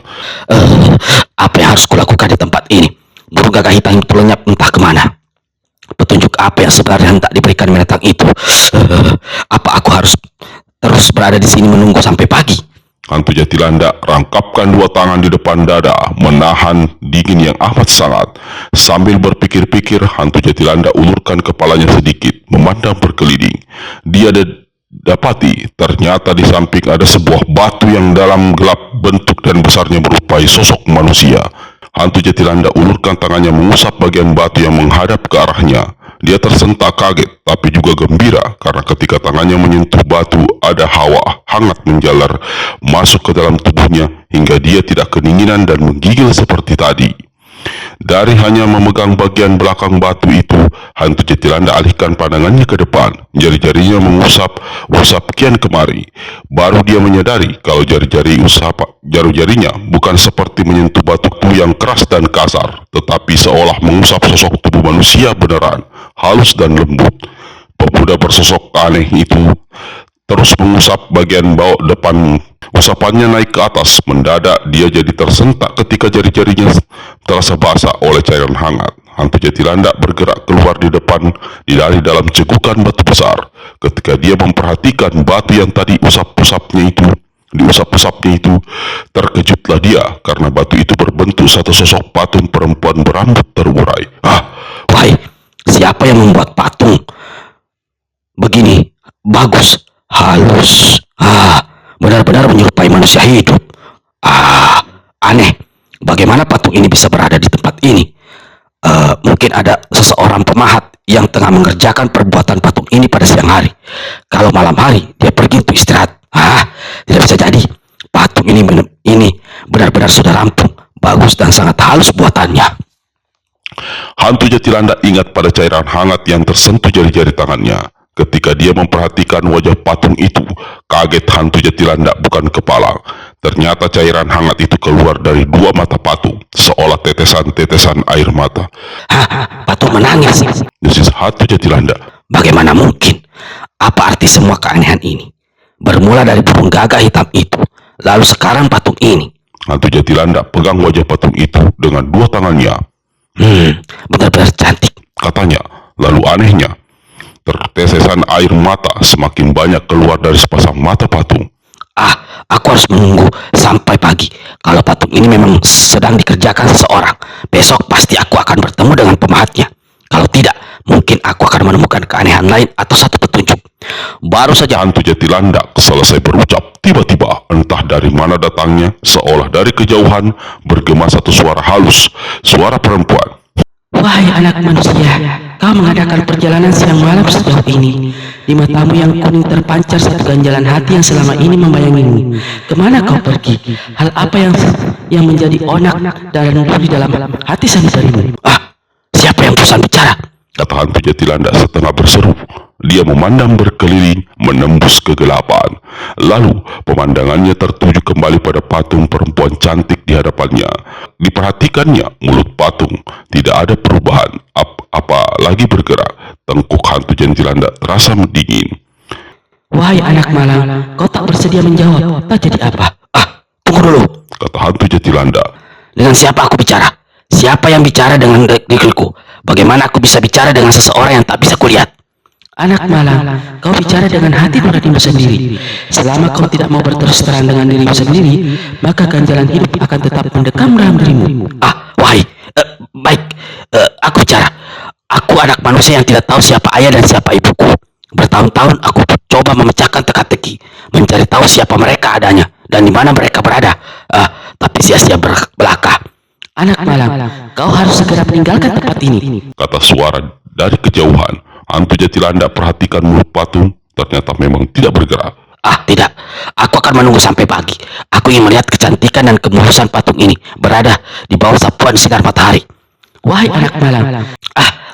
S2: Apa yang harus kulakukan di tempat ini? Burung gagak hitam itu lenyap entah kemana. Petunjuk apa yang sebenarnya hendak diberikan binatang itu? Apa aku harus terus berada di sini menunggu sampai pagi?
S1: Hantu Jatilandak rangkapkan dua tangan di depan dada, menahan dingin yang amat sangat. Sambil berpikir-pikir, hantu Jatilandak ulurkan kepalanya sedikit, memandang berkeliling. Dia dapati ternyata di samping ada sebuah batu yang dalam gelap bentuk dan besarnya berupai sosok manusia. Hantu Jatilandak ulurkan tangannya mengusap bagian batu yang menghadap ke arahnya. Dia tersentak kaget tapi juga gembira karena ketika tangannya menyentuh batu ada hawa hangat menjalar masuk ke dalam tubuhnya hingga dia tidak kedinginan dan menggigil seperti tadi. Dari hanya memegang bagian belakang batu itu, hantu Jatilandak alihkan pandangannya ke depan. Jari-jarinya mengusap kian kemari. Baru dia menyadari kalau jari-jarinya bukan seperti menyentuh batu yang keras dan kasar, tetapi seolah mengusap sosok tubuh manusia beneran, halus dan lembut. Pemuda bersosok aneh itu terus mengusap bagian bawah depan. Usapannya naik ke atas. Mendadak dia jadi tersentak ketika jari-jarinya terasa basah oleh cairan hangat. Hantu Jatilandak bergerak keluar dari dalam cegukan batu besar. Ketika dia memperhatikan batu yang tadi diusap-usapnya itu, terkejutlah dia karena batu itu berbentuk satu sosok patung perempuan berambut terurai.
S2: Wahai, siapa yang membuat patung begini? Bagus, halus. Benar-benar menyerupai manusia hidup. Aneh. Bagaimana patung ini bisa berada di tempat ini? Mungkin ada seseorang pemahat yang tengah mengerjakan perbuatan patung ini pada siang hari. Kalau malam hari dia pergi untuk istirahat. Tidak bisa jadi. Patung ini benar-benar sudah rampung, bagus dan sangat halus buatannya.
S1: Hantu Jatilandak ingat pada cairan hangat yang tersentuh jari-jari tangannya. Ketika dia memperhatikan wajah patung itu, kaget hantu Jatilandak bukan kepala. Ternyata cairan hangat itu keluar dari dua mata patung, seolah tetesan-tetesan air mata.
S2: Patung menangis.
S1: Desis hantu Jatilandak.
S2: Bagaimana mungkin? Apa arti semua keanehan ini? Bermula dari burung gagak hitam itu, lalu sekarang patung ini.
S1: Hantu Jatilandak pegang wajah patung itu dengan dua tangannya.
S2: Benar-benar cantik,
S1: katanya. Lalu anehnya, tertetesan air mata semakin banyak keluar dari sepasang mata patung.
S2: Aku harus menunggu sampai pagi. Kalau patung ini memang sedang dikerjakan seseorang, besok pasti aku akan bertemu dengan pemahatnya. Kalau tidak, mungkin aku akan menemukan keanehan lain atau satu petunjuk. Baru saja
S1: hantu Jatilandak selesai berucap, tiba-tiba entah dari mana datangnya, seolah dari kejauhan bergema satu suara halus, suara perempuan.
S3: Wahai anak manusia, kau mengadakan perjalanan siang malam sejauh ini. Di matamu yang kuning terpancar satu ganjalan hati yang selama ini membayangimu. Kemana kau pergi? Hal apa yang menjadi onak dan luluh di dalam hati sanubarimu?
S2: Siapa yang bosan bicara?
S1: Kata hantu Jatilandak setengah berseru. Dia memandang berkeliling, menembus kegelapan. Lalu pemandangannya tertuju kembali pada patung perempuan cantik di hadapannya. Diperhatikannya, mulut patung tidak ada perubahan, apalagi bergerak. Tengkuk hantu Jatilandak terasa dingin.
S3: Wahai anak malang, kau tak bersedia menjawab. Tak jadi apa?
S2: Tunggu dulu.
S1: Kata hantu Jatilandak.
S2: Dengan siapa aku bicara? Siapa yang bicara dengan negeriku? Bagaimana aku bisa bicara dengan seseorang yang tak bisa kulihat?
S3: Anak malang, kau bicara dengan hati nuranimu sendiri. Selama kau tidak mau berterus terang dengan dirimu sendiri, maka ganjalan hidup akan tetap mendekam dalam dirimu.
S2: Wahai, baik, aku bicara. Aku anak manusia yang tidak tahu siapa ayah dan siapa ibuku. Bertahun-tahun aku coba memecahkan teka-teki, mencari tahu siapa mereka adanya dan di mana mereka berada. Tapi sia-sia belaka.
S3: Anak malang, kau harus segera meninggalkan tempat ini.
S1: Kata suara dari kejauhan. Hantu Jatilandak perhatikan mulut patung, ternyata memang tidak bergerak.
S2: Tidak. Aku akan menunggu sampai pagi. Aku ingin melihat kecantikan dan kemulusan patung ini berada di bawah sapuan sinar matahari.
S3: Wahai anak malang.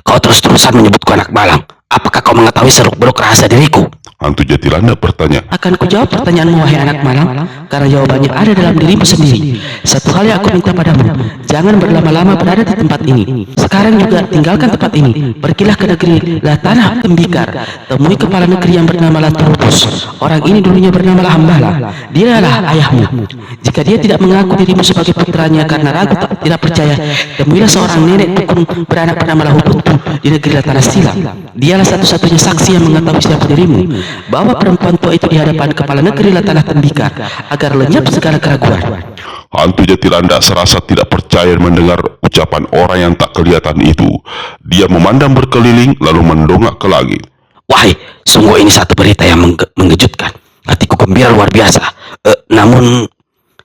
S2: Kau terus-terusan menyebutku anak malang. Apakah kau mengetahui seluk-beluk rahasia diriku?
S1: Hantu Jatilandak bertanya.
S3: Akan kujawab pertanyaanmu, wahai anak malang, karena jawabannya ada dalam dirimu sendiri. Satu hal yang aku minta padamu, jangan berlama-lama berada di tempat ini. Sekarang juga tinggalkan tempat ini. Pergilah ke negeri Tanah Tembikar. Temui kepala negeri yang bernama Laturubus. Orang ini dulunya bernama Lahambala. Dialah ayahmu. Jika dia tidak mengaku dirimu sebagai putranya karena ragu tidak percaya, temuilah seorang nenek dukun beranak bernama Lahubutu di negeri Tanah Silam. Dialah satu-satunya saksi yang mengetahui siapa dirimu. Bawa perempuan tua itu di hadapan kepala negeri Tanah Tembikar agar lenyap segala keraguan.
S1: Hantu Jatilandak serasa tidak percaya mendengar ucapan orang yang tak kelihatan itu. Dia memandang berkeliling lalu mendongak ke langit.
S2: Wahai, sungguh ini satu berita yang mengejutkan. Hatiku gembira luar biasa. Namun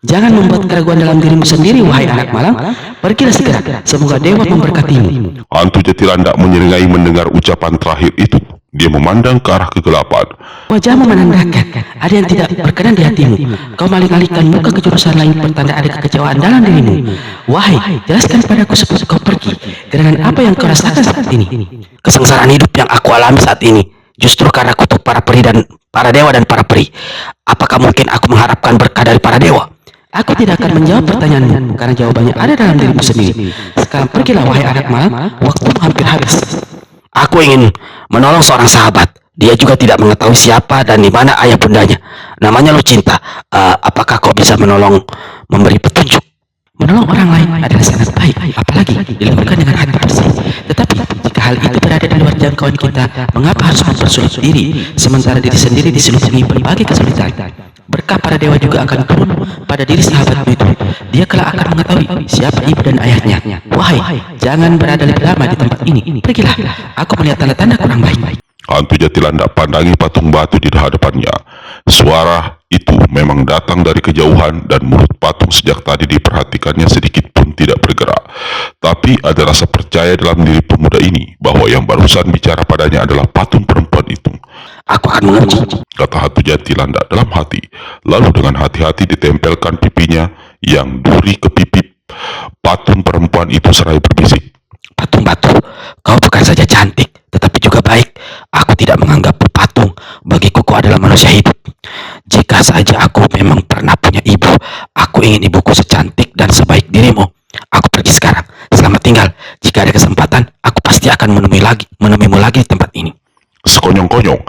S3: jangan membuat keraguan dalam dirimu sendiri, wahai anak malang. Pergilah segera. Semoga dewa memberkatimu.
S1: Hantu Jatilandak menyeringai mendengar ucapan terakhir itu. Dia memandang ke arah kegelapan.
S3: Wajahmu menandakan ada yang tidak berkenan di hatimu. Kau maling-alihkan muka ke jurusan lain, pertanda ada kekecewaan dalam dirimu. Wahai, jelaskan padaku sebelum kau pergi, gerangan apa yang kau rasakan saat ini?
S2: Kesengsaraan hidup yang aku alami saat ini justru karena kutuk para peri dan para dewa dan para peri. Apakah mungkin aku mengharapkan berkah dari para dewa?
S3: Aku tidak akan menjawab pertanyaanmu karena jawabannya ada dalam dirimu sendiri. Sekarang pergilah, wahai anak malang, waktumu hampir habis.
S2: Aku ingin menolong seorang sahabat. Dia juga tidak mengetahui siapa dan di mana ayah bundanya. Namanya Lucinta. Apakah kau bisa memberi petunjuk?
S3: Menolong orang lain adalah sangat baik, apalagi dilakukan dengan hati bersih. Tetapi jika hal itu berada di luar jangkauan kita, mengapa harus mempersulit diri, sementara diri sendiri diselubungi berbagai kesulitan? Berkah para dewa juga akan turun pada diri sahabatmu itu. Dia kelak akan mengetahui siapa ibu dan ayahnya. Wahai, jangan berada lebih lama di tempat ini. Pergilah, aku melihat tanda-tanda kurang baik.
S1: Hantu Jatilandak pandangi patung batu di hadapannya. Suara itu memang datang dari kejauhan dan mulut patung sejak tadi diperhatikannya sedikit pun tidak bergerak. Tapi ada rasa percaya dalam diri pemuda ini bahwa yang barusan bicara padanya adalah patung perempuan itu.
S2: Aku akan menguji,
S1: kata hantu Jatilandak dalam hati. Lalu dengan hati-hati ditempelkan pipinya yang duri ke pipi patung perempuan itu seraya berbisik.
S2: Patung batu, kau bukan saja cantik, tetapi juga baik. Aku tidak menganggapmu patung. Bagiku kau adalah manusia hidup. Jika saja aku memang pernah punya ibu, aku ingin ibuku secantik dan sebaik dirimu. Aku pergi sekarang. Selamat tinggal. Jika ada kesempatan, aku pasti akan menemuimu lagi di tempat ini.
S1: Sekonyong-konyong,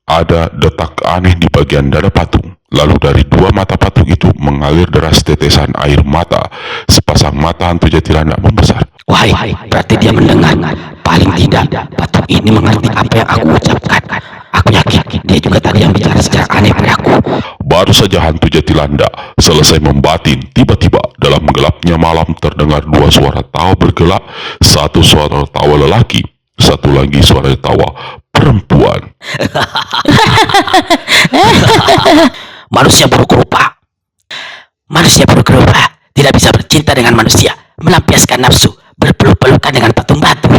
S1: ada detak aneh di bagian dada patung. Lalu dari dua mata patung itu mengalir deras tetesan air mata. Sepasang mata hantu Jatilandak membesar.
S2: Wahai, berarti dia mendengar. Paling tidak, patung ini mengerti apa yang aku ucapkan. Aku yakin dia juga tadi yang bicara secara aneh padaku.
S1: Baru saja hantu Jatilandak selesai membatin, tiba-tiba dalam gelapnya malam terdengar dua suara tawa bergelak. Satu suara tawa lelaki, satu lagi suara tawa perempuan.
S2: Manusia buruk rupa. Manusia buruk rupa tidak bisa bercinta dengan manusia, melampiaskan nafsu, berpeluk-pelukan dengan patung batu.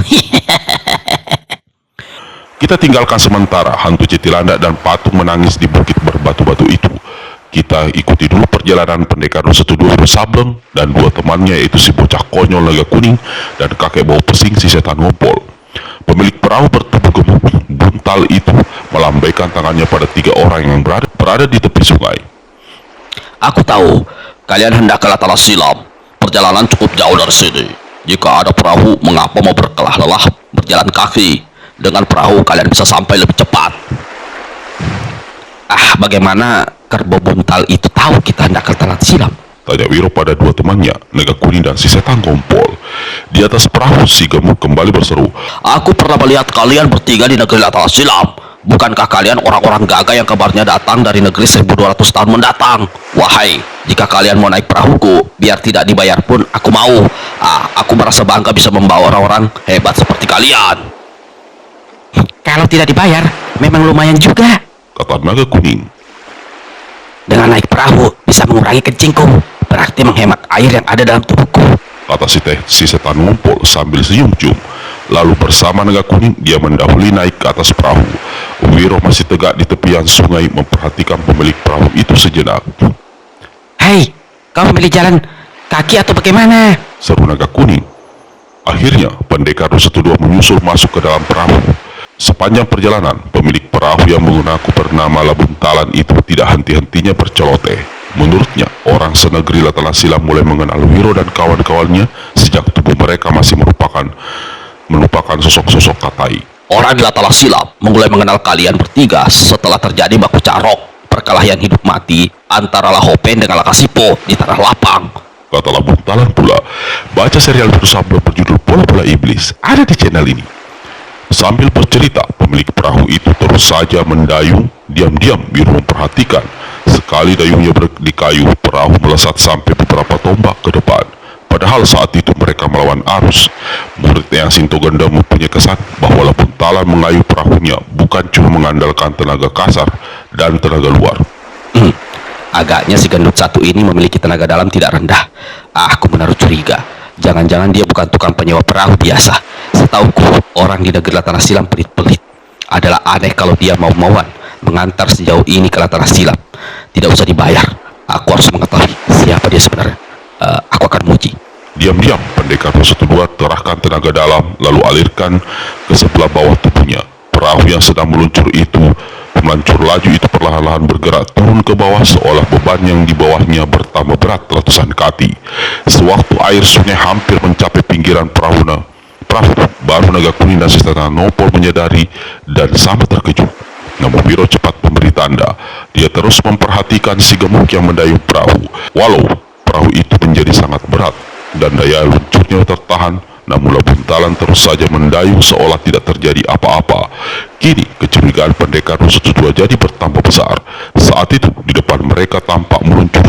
S1: Kita tinggalkan sementara hantu Jatilandak dan patung menangis di bukit berbatu-batu itu. Kita ikuti dulu perjalanan pendekar Setuduh Sableng dan dua temannya, yaitu si bocah konyol naga kuning dan kakek bau pesing si setan ngompol. Pemilik perahu bertubuh gemuk buntal itu melambaikan tangannya pada tiga orang yang berada di tepi sungai.
S2: Aku tahu kalian hendak ke Tanah Silam. Perjalanan cukup jauh dari sini. Jika ada perahu, mengapa mau berkelah lelah berjalan kaki? Dengan perahu kalian bisa sampai lebih cepat. Bagaimana kerbau buntal itu tahu kita hendak ke Tanah Silam?
S1: Tanya Wiro pada dua temannya, Naga Kuning dan si setan ngompol. Di atas perahu, si gemuk kembali berseru.
S2: Aku pernah melihat kalian bertiga di negeri Latala Silam. Bukankah kalian orang-orang gagah yang kabarnya datang dari negeri 1200 tahun mendatang? Wahai, jika kalian mau naik perahuku, biar tidak dibayar pun aku mau. Aku merasa bangga bisa membawa orang-orang hebat seperti kalian. Kalau tidak dibayar, memang lumayan juga.
S1: Kata Naga Kuning.
S2: Dengan naik perahu, bisa mengurangi kencingku. Berarti menghemat air yang ada dalam tubuhku.
S1: Kata si setan ngompol sambil senyum-cium. Lalu bersama Naga Kuning, dia mendahului naik ke atas perahu. Wiro masih tegak di tepian sungai memperhatikan pemilik perahu itu sejenak.
S2: Hei, kau memilih jalan kaki atau bagaimana?
S1: Seru Naga Kuning. Akhirnya, pendekar 212 menyusul masuk ke dalam perahu. Sepanjang perjalanan, pemilik perahu yang mengaku bernama Labuntalan itu tidak henti-hentinya berceloteh. Menurutnya, orang senegeri Latala Silam mulai mengenal Wiro dan kawan-kawannya sejak tubuh mereka masih melupakan sosok-sosok Katai.
S2: Orang di Latala Silam mulai mengenal kalian bertiga setelah terjadi baku carok, perkelahian hidup mati antara Lahopen dengan Lakasipo di tanah lapang.
S1: Kata Labuntalan pula, baca serial bersambung berjudul Bola-Bola Iblis ada di channel ini. Sambil bercerita, pemilik perahu itu terus saja mendayung. Diam-diam Wiro memperhatikan. Sekali dayungnya di kayu, perahu melesat sampai beberapa tombak ke depan. Padahal saat itu mereka melawan arus. Murid yang Sintoganda mempunyai kesan bahwa Labuntalan mengayuh perahunya bukan cuma mengandalkan tenaga kasar dan tenaga luar.
S2: Agaknya si gendut satu ini memiliki tenaga dalam tidak rendah. Aku menaruh curiga. Jangan-jangan dia bukan tukang penyewa perahu biasa. Setauku, orang di negeri Latala Silam pelit-pelit. Adalah aneh kalau dia mau-mauan mengantar sejauh ini ke Latala Silam. Tidak usah dibayar. Aku harus mengetahui siapa dia sebenarnya. Aku akan menguji.
S1: Diam-diam, pendekar 212 terahkan tenaga dalam, lalu alirkan ke sebelah bawah tubuhnya. Perahu yang sedang meluncur laju itu perlahan-lahan bergerak turun ke bawah seolah beban yang di bawahnya bertambah berat ratusan kaki. Sewaktu air sungai hampir mencapai pinggiran perahu, baru Naga Kuning dan si setan ngompol menyadari dan sangat terkejut. Namun Wiro cepat memberi tanda. Dia terus memperhatikan si gemuk yang mendayung perahu. Walau perahu itu menjadi sangat berat dan daya luncurnya tertahan, namun Labuntalan terus saja mendayung seolah tidak terjadi apa-apa. Kini kecurigaan pendekar 212 jadi bertambah besar. Saat itu di depan mereka tampak meluncur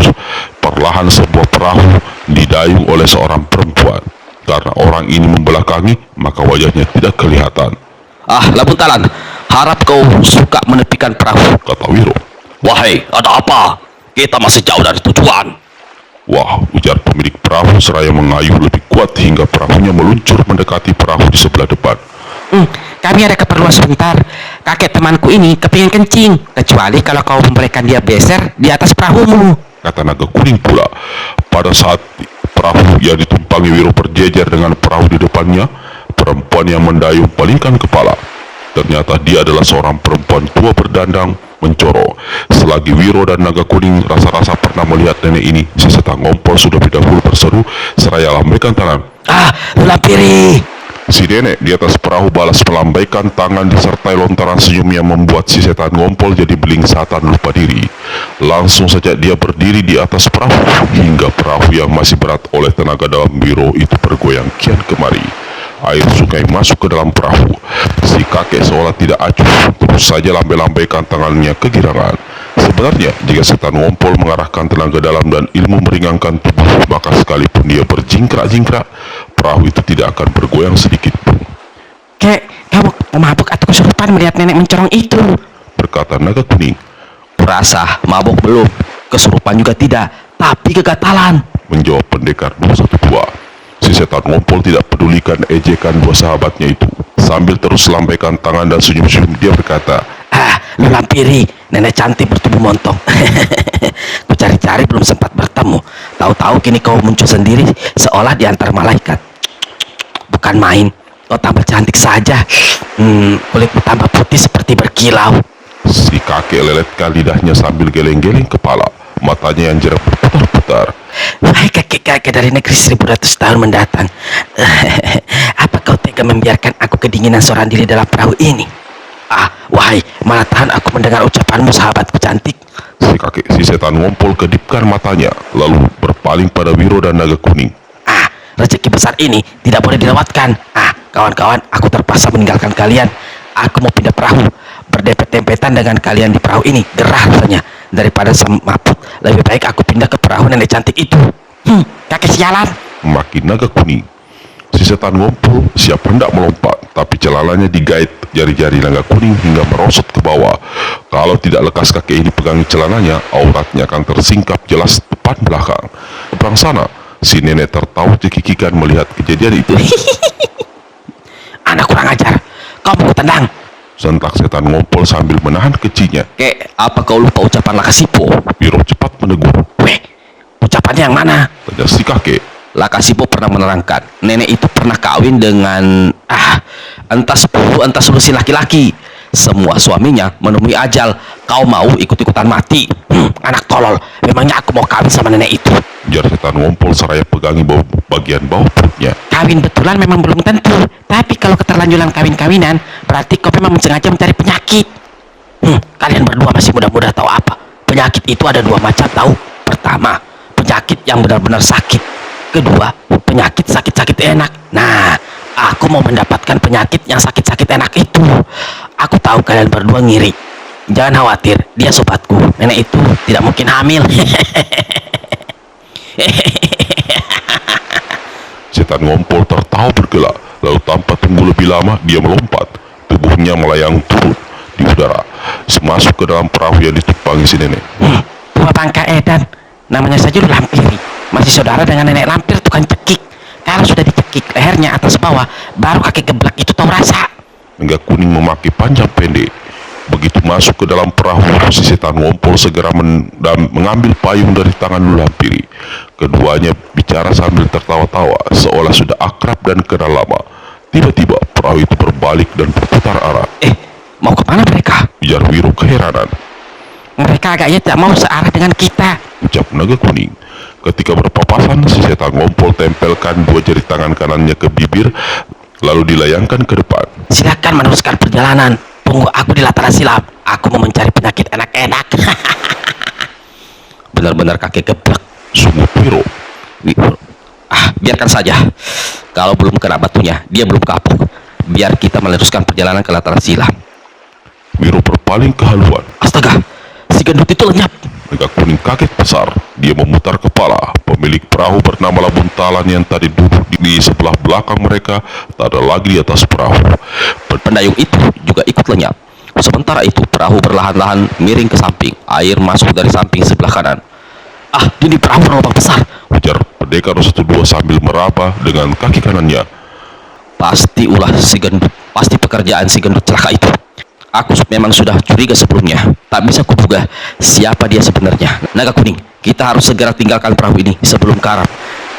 S1: perlahan sebuah perahu didayung oleh seorang perempuan. Karena orang ini membelakangi, maka wajahnya tidak kelihatan.
S2: Labuntalan, harap kau suka menepikan perahu,
S1: kata Wiro.
S2: Wahai, ada apa? Kita masih jauh dari tujuan.
S1: Wah, ujar pemilik perahu seraya mengayuh lebih kuat hingga perahunya meluncur mendekati perahu di sebelah depan.
S4: Kami ada keperluan sebentar. Kakek temanku ini kepingin kencing. Kecuali kalau kau memberikan dia beser di atas perahumu,
S1: kata Naga Kuning pula. Pada saat perahu yang ditumpangi Wiro berjejer dengan perahu di depannya, perempuan yang mendayung palingkan kepala. Ternyata dia adalah seorang perempuan tua berdandang mencoro. Selagi Wiro dan Naga Kuning rasa-rasa pernah melihat nenek ini, si setan ngompol sudah berdahulu berseru seraya lambaikan tangan.
S2: Lampiri!
S1: Si nenek di atas perahu balas melambaikan tangan disertai lontaran senyum yang membuat si setan ngompol jadi belingsatan lupa diri. Langsung saja dia berdiri di atas perahu hingga perahu yang masih berat oleh tenaga dalam Wiro itu bergoyang kian kemari. Air sungai masuk ke dalam perahu. Si kakek seolah tidak acuh, terus saja lambai-lambaikan tangannya kegirangan. Sebenarnya, jika setan ngompol mengarahkan tenaga dalam dan ilmu meringankan tubuh, maka sekalipun dia berjingkrak-jingkrak, perahu itu tidak akan bergoyang sedikit pun.
S4: Kek, kamu mabuk atau kesurupan melihat nenek mencorong itu?
S1: Berkata Naga Kuning.
S2: Kurasa mabuk belum, kesurupan juga tidak, tapi kegatalan,
S1: menjawab pendekar 212. Si setan ngompol tidak pedulikan ejekan dua sahabatnya itu. Sambil terus lambaikan tangan dan senyum-senyum, dia berkata,
S4: Lu lampiri, nenek cantik bertubuh montong. Ku cari-cari belum sempat bertemu. Tahu-tahu kini kau muncul sendiri seolah di antara malaikat. Bukan main, kau tambah cantik saja. Kulitmu tambah putih seperti berkilau.
S1: Si kakek leletkan lidahnya sambil geleng-geleng kepala. Matanya yang jerap berputar-putar.
S4: Wahai kakek-kakek dari negeri 1200 tahun mendatang, apa kau tega membiarkan aku kedinginan seorang diri dalam perahu ini? Wahai, malah tahan aku mendengar ucapanmu, sahabatku cantik.
S1: Si setan ngompol kedipkan matanya, lalu berpaling pada Wiro dan Naga Kuning.
S4: Rezeki besar ini tidak boleh dilewatkan. Kawan-kawan, aku terpaksa meninggalkan kalian. Aku mau pindah perahu. Berdempet-dempetan dengan kalian di perahu ini, gerah rasanya. Daripada semaput, lebih baik aku pindah ke perahu nenek cantik itu. Kakek sialan.
S1: Makin Naga Kuning. Si setan ngompol siap hendak melompat, tapi celananya digait jari-jari Naga Kuning hingga merosot ke bawah. Kalau tidak lekas kakek ini pegangi celananya, auratnya akan tersingkap jelas depan belakang. Seberang sana, si nenek tertawa cekikikan melihat kejadian itu.
S4: Anak kurang ajar, kau mau tendang.
S1: Sentak setan ngompol sambil menahan kecinya.
S4: Kek, apa kau lupa ucapan Lakasipo?
S1: Wiro cepat menegur.
S4: Weh, ucapannya yang mana?
S1: Tanya si kakek.
S4: Lakasipo pernah menerangkan, nenek itu pernah kawin dengan entah 10 entah 11 laki-laki. Semua suaminya menemui ajal. Kau mau ikut-ikutan mati? Anak tolol, memangnya aku mau kawin sama nenek itu?
S1: Jar setan ngompol seraya pegangi bagian bawah perutnya.
S4: Kawin betulan memang belum tentu, tapi kalau keterlanjuran kawin-kawinan, berarti kau memang sengaja mencari penyakit. Kalian berdua masih muda-muda tahu apa? Penyakit itu ada 2 macam tahu. Pertama, penyakit yang benar-benar sakit. Kedua, penyakit sakit-sakit enak. Nah, aku mau mendapatkan penyakit yang sakit-sakit enak itu. Aku tahu kalian berdua ngiri. Jangan khawatir, dia sobatku. Nenek itu tidak mungkin hamil.
S1: Setan ngompol tertawa bergelak, lalu tanpa tunggu lebih lama dia melompat. Tubuhnya melayang turun di udara, masuk ke dalam perahu yang ditumpangi si nenek.
S4: Tua Bangka Edan, namanya saja lu lampiri. Masih saudara dengan nenek lampir tukang cekik. Kalau sudah dicekik lehernya atas bawah, baru kakek geblak itu tahu rasa.
S1: Naga Kuning memaki panjang pendek. Begitu masuk ke dalam perahu, si setan ngompol segera mengambil payung dari tangan Lulampiri. Keduanya bicara sambil tertawa-tawa, seolah sudah akrab dan kenal lama. Tiba-tiba perahu itu berbalik dan berputar arah.
S4: Mau kemana mereka?
S1: Ujar Wiro keheranan.
S4: Mereka agaknya tidak mau searah dengan kita.
S1: Ucap Naga Kuning. Ketika berpapasan, si setan ngompol tempelkan 2 jari tangan kanannya ke bibir, lalu dilayangkan ke depan.
S4: Silakan meneruskan perjalanan. Tunggu aku di lataran silam. Aku mau mencari penyakit enak-enak. Benar-benar kakek geblak.
S1: Sungut Wiro.
S4: Biarkan saja. Kalau belum kena batunya, dia belum kapok. Biar kita meneruskan perjalanan ke lataran silam.
S1: Wiro berpaling ke haluan.
S4: Astaga, si gendut itu lenyap.
S1: Naga Kuning kaget besar. Dia memutar kepala. Pemilik perahu bernama Labuntalan yang tadi duduk di sebelah belakang mereka tak ada lagi di atas perahu.
S4: Pendayung itu juga ikut lenyap. Sementara itu perahu perlahan-lahan miring ke samping. Air masuk dari samping sebelah kanan. Ini perahu berlubang besar.
S1: Ujar Pendekar 112 sambil meraba dengan kaki kanannya.
S4: Pasti ulah si gendut. Pasti pekerjaan si gendut celaka itu. Aku memang sudah curiga sebelumnya. Tak bisa kuduga siapa dia sebenarnya. Naga Kuning, kita harus segera tinggalkan perahu ini sebelum karam.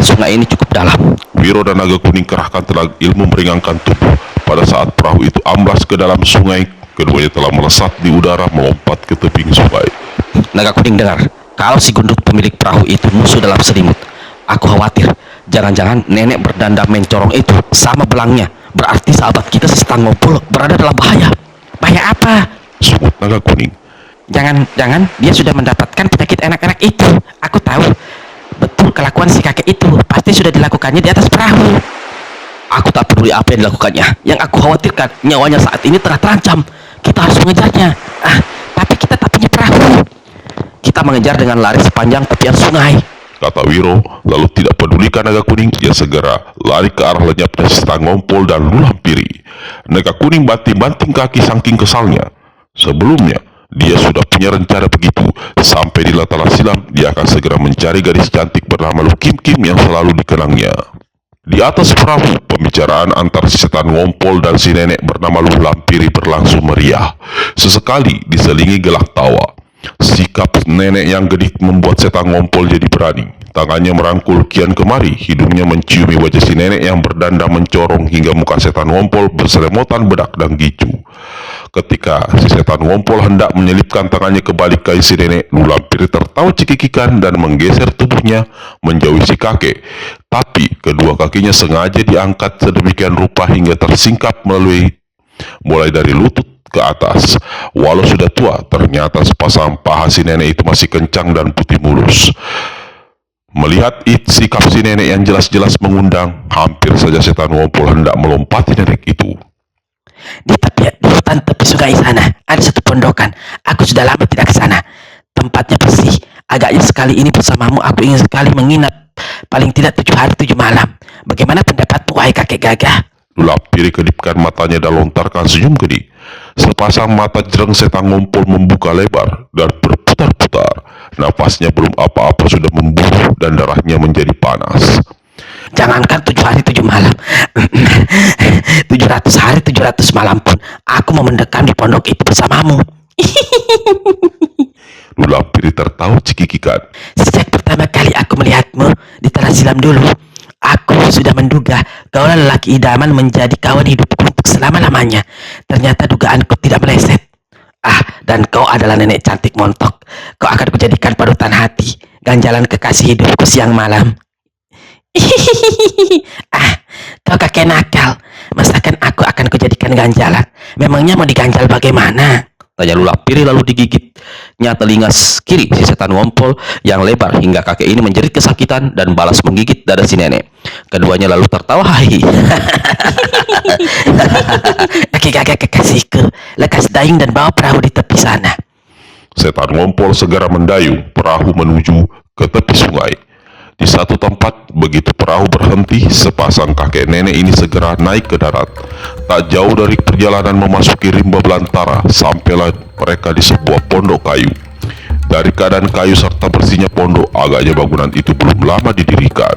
S4: Sungai ini cukup dalam.
S1: Wiro dan Naga Kuning kerahkan tenaga ilmu meringankan tubuh. Pada saat perahu itu amblas ke dalam sungai, keduanya telah melesat di udara melompat ke tebing sungai.
S4: Naga Kuning dengar, kalau si gendut pemilik perahu itu musuh dalam selimut. Aku khawatir, jangan-jangan nenek berdandang mencorong itu sama belangnya. Berarti sahabat kita si setan ngompol berada dalam bahaya. Bahaya apa?
S1: Sungut Naga Kuning.
S4: Jangan-jangan dia sudah mendapatkan penyakit enak-enak itu. Aku tahu betul kelakuan si kakek itu. Pasti sudah dilakukannya di atas perahu. Aku tak peduli apa yang dilakukannya. Yang aku khawatirkan, nyawanya saat ini telah terancam. Kita harus mengejarnya. Tapi kita tak punya perahu. Kita mengejar dengan lari sepanjang tepian sungai.
S1: Kata Wiro, lalu tidak pedulikan Naga Kuning, dia segera lari ke arah lenyapnya setan ngompol dan Lulampiri. Naga Kuning banting-banting kaki saking kesalnya. Sebelumnya, dia sudah punya rencana begitu. Sampai di lataran silam, dia akan segera mencari gadis cantik bernama Lu Kim Kim yang selalu dikenangnya. Di atas perahu, pembicaraan antara si setan ngompol dan si nenek bernama Lulampiri berlangsung meriah. Sesekali diselingi gelak tawa. Sikap nenek yang gedik membuat setan ngompol jadi berani. Tangannya merangkul kian kemari, hidungnya menciumi wajah si nenek yang berdandang mencorong hingga muka setan ngompol berselemotan bedak dan gicu. Ketika si setan ngompol hendak menyelipkan tangannya ke balik kain si nenek, Lulampiri tertawa cekikikan dan menggeser tubuhnya menjauhi si kakek. Tapi kedua kakinya sengaja diangkat sedemikian rupa hingga tersingkap mulai dari lutut ke atas. Walau sudah tua, ternyata sepasang paha si nenek itu masih kencang dan putih mulus. Melihat sikap si nenek yang jelas-jelas mengundang, hampir saja setan ngompol hendak melompati nenek itu.
S4: Di hutan tepi sungai sana ada satu pondokan. Aku sudah lama tidak ke sana. Tempatnya bersih. Agaknya sekali ini bersamamu aku ingin sekali menginap. Paling tidak 7 hari 7 malam. Bagaimana pendapatmu, wahai kakek gagah?
S1: Lulapiri kedipkan matanya dan lontarkan senyum gedi. Sepasang mata jereng setan ngompol membuka lebar dan berputar-putar. Napasnya belum apa-apa sudah memburu dan darahnya menjadi panas.
S4: Jangankan 7 hari 7 malam 700 hari 700 malam pun aku mau mendekam di pondok itu bersamamu.
S1: Lulapiri tertawa cekikikan.
S4: Sejak pertama kali aku melihatmu di tanah silam dulu, aku sudah menduga kaulah lelaki idaman menjadi kawan hidupku untuk selama-lamanya. Ternyata dugaanku tidak meleset. Dan kau adalah nenek cantik montok. Kau akan kujadikan parutan hati, ganjalan kekasih hidupku siang malam. Kau kakek nakal. Masakan aku akan kujadikan ganjalan? Memangnya mau diganjal bagaimana?
S2: Tanya Lulapiri lalu digigitnya telinga kiri si setan ngompol yang lebar hingga kakek ini menjerit kesakitan dan balas menggigit dada si nenek. Keduanya lalu tertawa hahi.
S4: Kakek gagah kekasihku, lekas dayung dan bawa perahu di tepi sana.
S1: Setan ngompol segera mendayung perahu menuju ke tepi sungai. Di satu tempat, begitu perahu berhenti, sepasang kakek nenek ini segera naik ke darat. Tak jauh dari perjalanan memasuki rimba belantara, sampailah mereka di sebuah pondok kayu. Dari keadaan kayu serta bersihnya pondok, agaknya bangunan itu belum lama didirikan.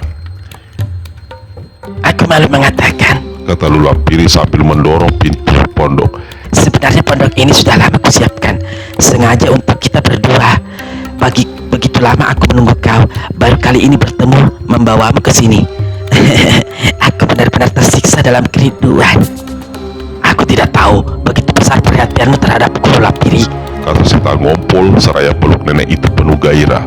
S4: Aku malu mengatakan,
S1: Kata Lulapiri sambil mendorong pintu pondok.
S4: sebenarnya pondok ini sudah lama kusiapkan, sengaja untuk kita berdua. Begitu lama aku menunggu kau, baru kali ini bertemu membawamu ke sini. Aku benar-benar tersiksa dalam kerinduan. Aku tidak tahu begitu besar perhatianmu terhadapku, Lulapiri.
S1: Kata setan ngompol seraya peluk nenek itu penuh gairah.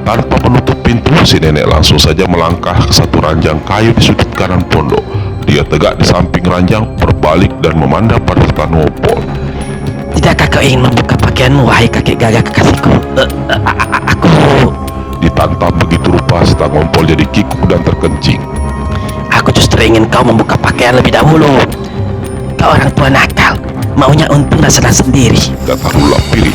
S1: Tanpa menutup pintu, si nenek langsung saja melangkah ke satu ranjang kayu di sudut kanan pondok. Dia tegak di samping ranjang, berbalik dan memandang pada setan ngompol.
S4: Tidakkah kau ingin membuka pakaianmu, wahai kakek gagah kekasihku? Aku...
S1: Ditantang begitu rupa, setan ngompol jadi kikuk dan terkencing.
S4: Aku justru ingin kau membuka pakaian lebih dahulu. Kau orang tua nakal, maunya untung dan senang sendiri.
S1: Kata Lulapiri.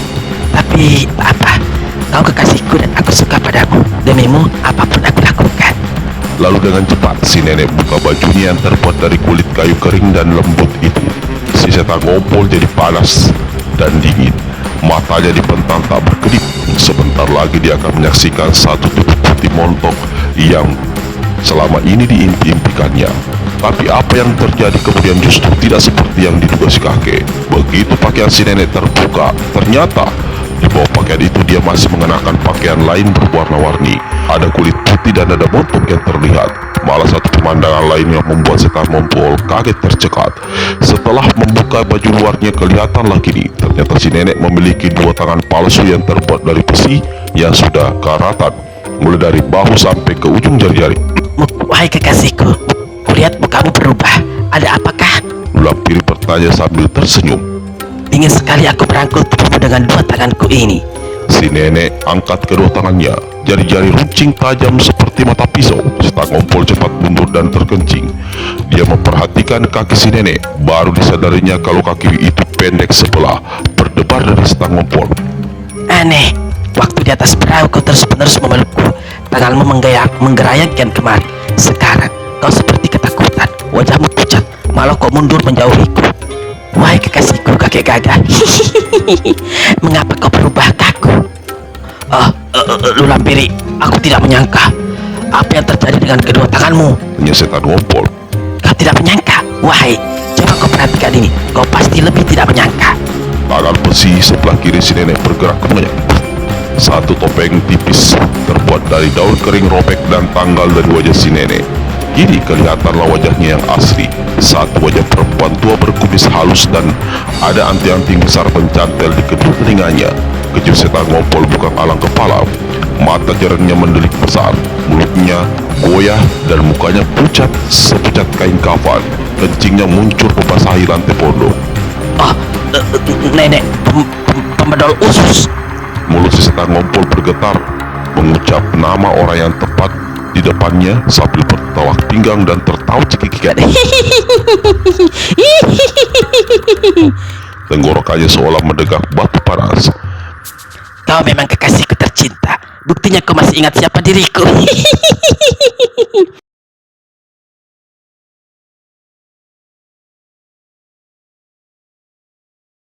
S4: Tapi apa? Kau kekasihku dan aku suka padamu. Demimu, apapun aku lakukan.
S1: Lalu dengan cepat, si nenek buka bajunya yang terbuat dari kulit kayu kering dan lembut itu. Si setan ngompol jadi panas dan dingin. Matanya dibentang tak berkedip. Sebentar lagi dia akan menyaksikan satu tubuh putih montok yang selama ini diimpi-impikannya. Tapi apa yang terjadi kemudian justru tidak seperti yang diduga si kakek. Begitu pakaian si nenek terbuka, ternyata di bawah pakaian itu dia masih mengenakan pakaian lain berwarna-warni. Ada kulit putih dan ada montok yang terlihat. Malah satu pemandangan lain yang membuat setan ngompol kaget tercekat. Setelah membuka baju luarnya, kelihatanlah kini ternyata si nenek memiliki 2 tangan palsu yang terbuat dari besi yang sudah karatan, mulai dari bahu sampai ke ujung jari-jari.
S4: Wahai kekasihku, kulihat mukamu berubah. Ada apakah?
S1: Lulapiri bertanya sambil tersenyum.
S4: Ingin sekali aku merangkul tubuhmu dengan 2 tanganku ini.
S1: Si nenek angkat kedua tangannya, jari-jari runcing tajam seperti mata pisau. Setan ngompol cepat mundur dan terkencing. Dia memperhatikan kaki si nenek, baru disadarinya kalau kaki itu pendek sebelah, berdebar dari setan ngompol.
S4: Aneh, waktu di atas perahu kau terus-menerus memelukku. Tanganmu menggerayangkan kemari. Sekarang kau seperti ketakutan, wajahmu pucat, malah kau mundur menjauhiku. Wahai kekasihku, kakek gagah. Mengapa kau berubah kaku? Lulapiri, aku tidak menyangka. Apa yang terjadi dengan kedua tanganmu?
S1: Hanya setan ngompol.
S4: Kau tidak menyangka? Wahai, coba kau perhatikan ini. Kau pasti lebih tidak menyangka.
S1: Tangan besi sebelah kiri si nenek bergerak kemudian. Satu topeng tipis terbuat dari daun kering robek dan tanggal dari wajah si nenek. Kini kelihatanlah wajahnya yang asli. Satu wajah perempuan tua berkumis halus dan ada anting-anting besar pencantel di kedua telinganya. Kecil setan ngompol bukan alang kepala. Mata jernih mendelik besar. Mulutnya goyah dan mukanya pucat sepucat kain kafan. Kencingnya muncul membasahi lantai pondok.
S4: Nenek pembedol usus.
S1: Mulut si setan ngompol bergetar, mengucap nama orang yang tepat di depannya sambil bertawak pinggang dan tertawa cekikikan. Tenggorokannya seolah mendegang batu panas.
S4: Kau memang kekasihku tercinta. Buktinya kau masih ingat siapa diriku.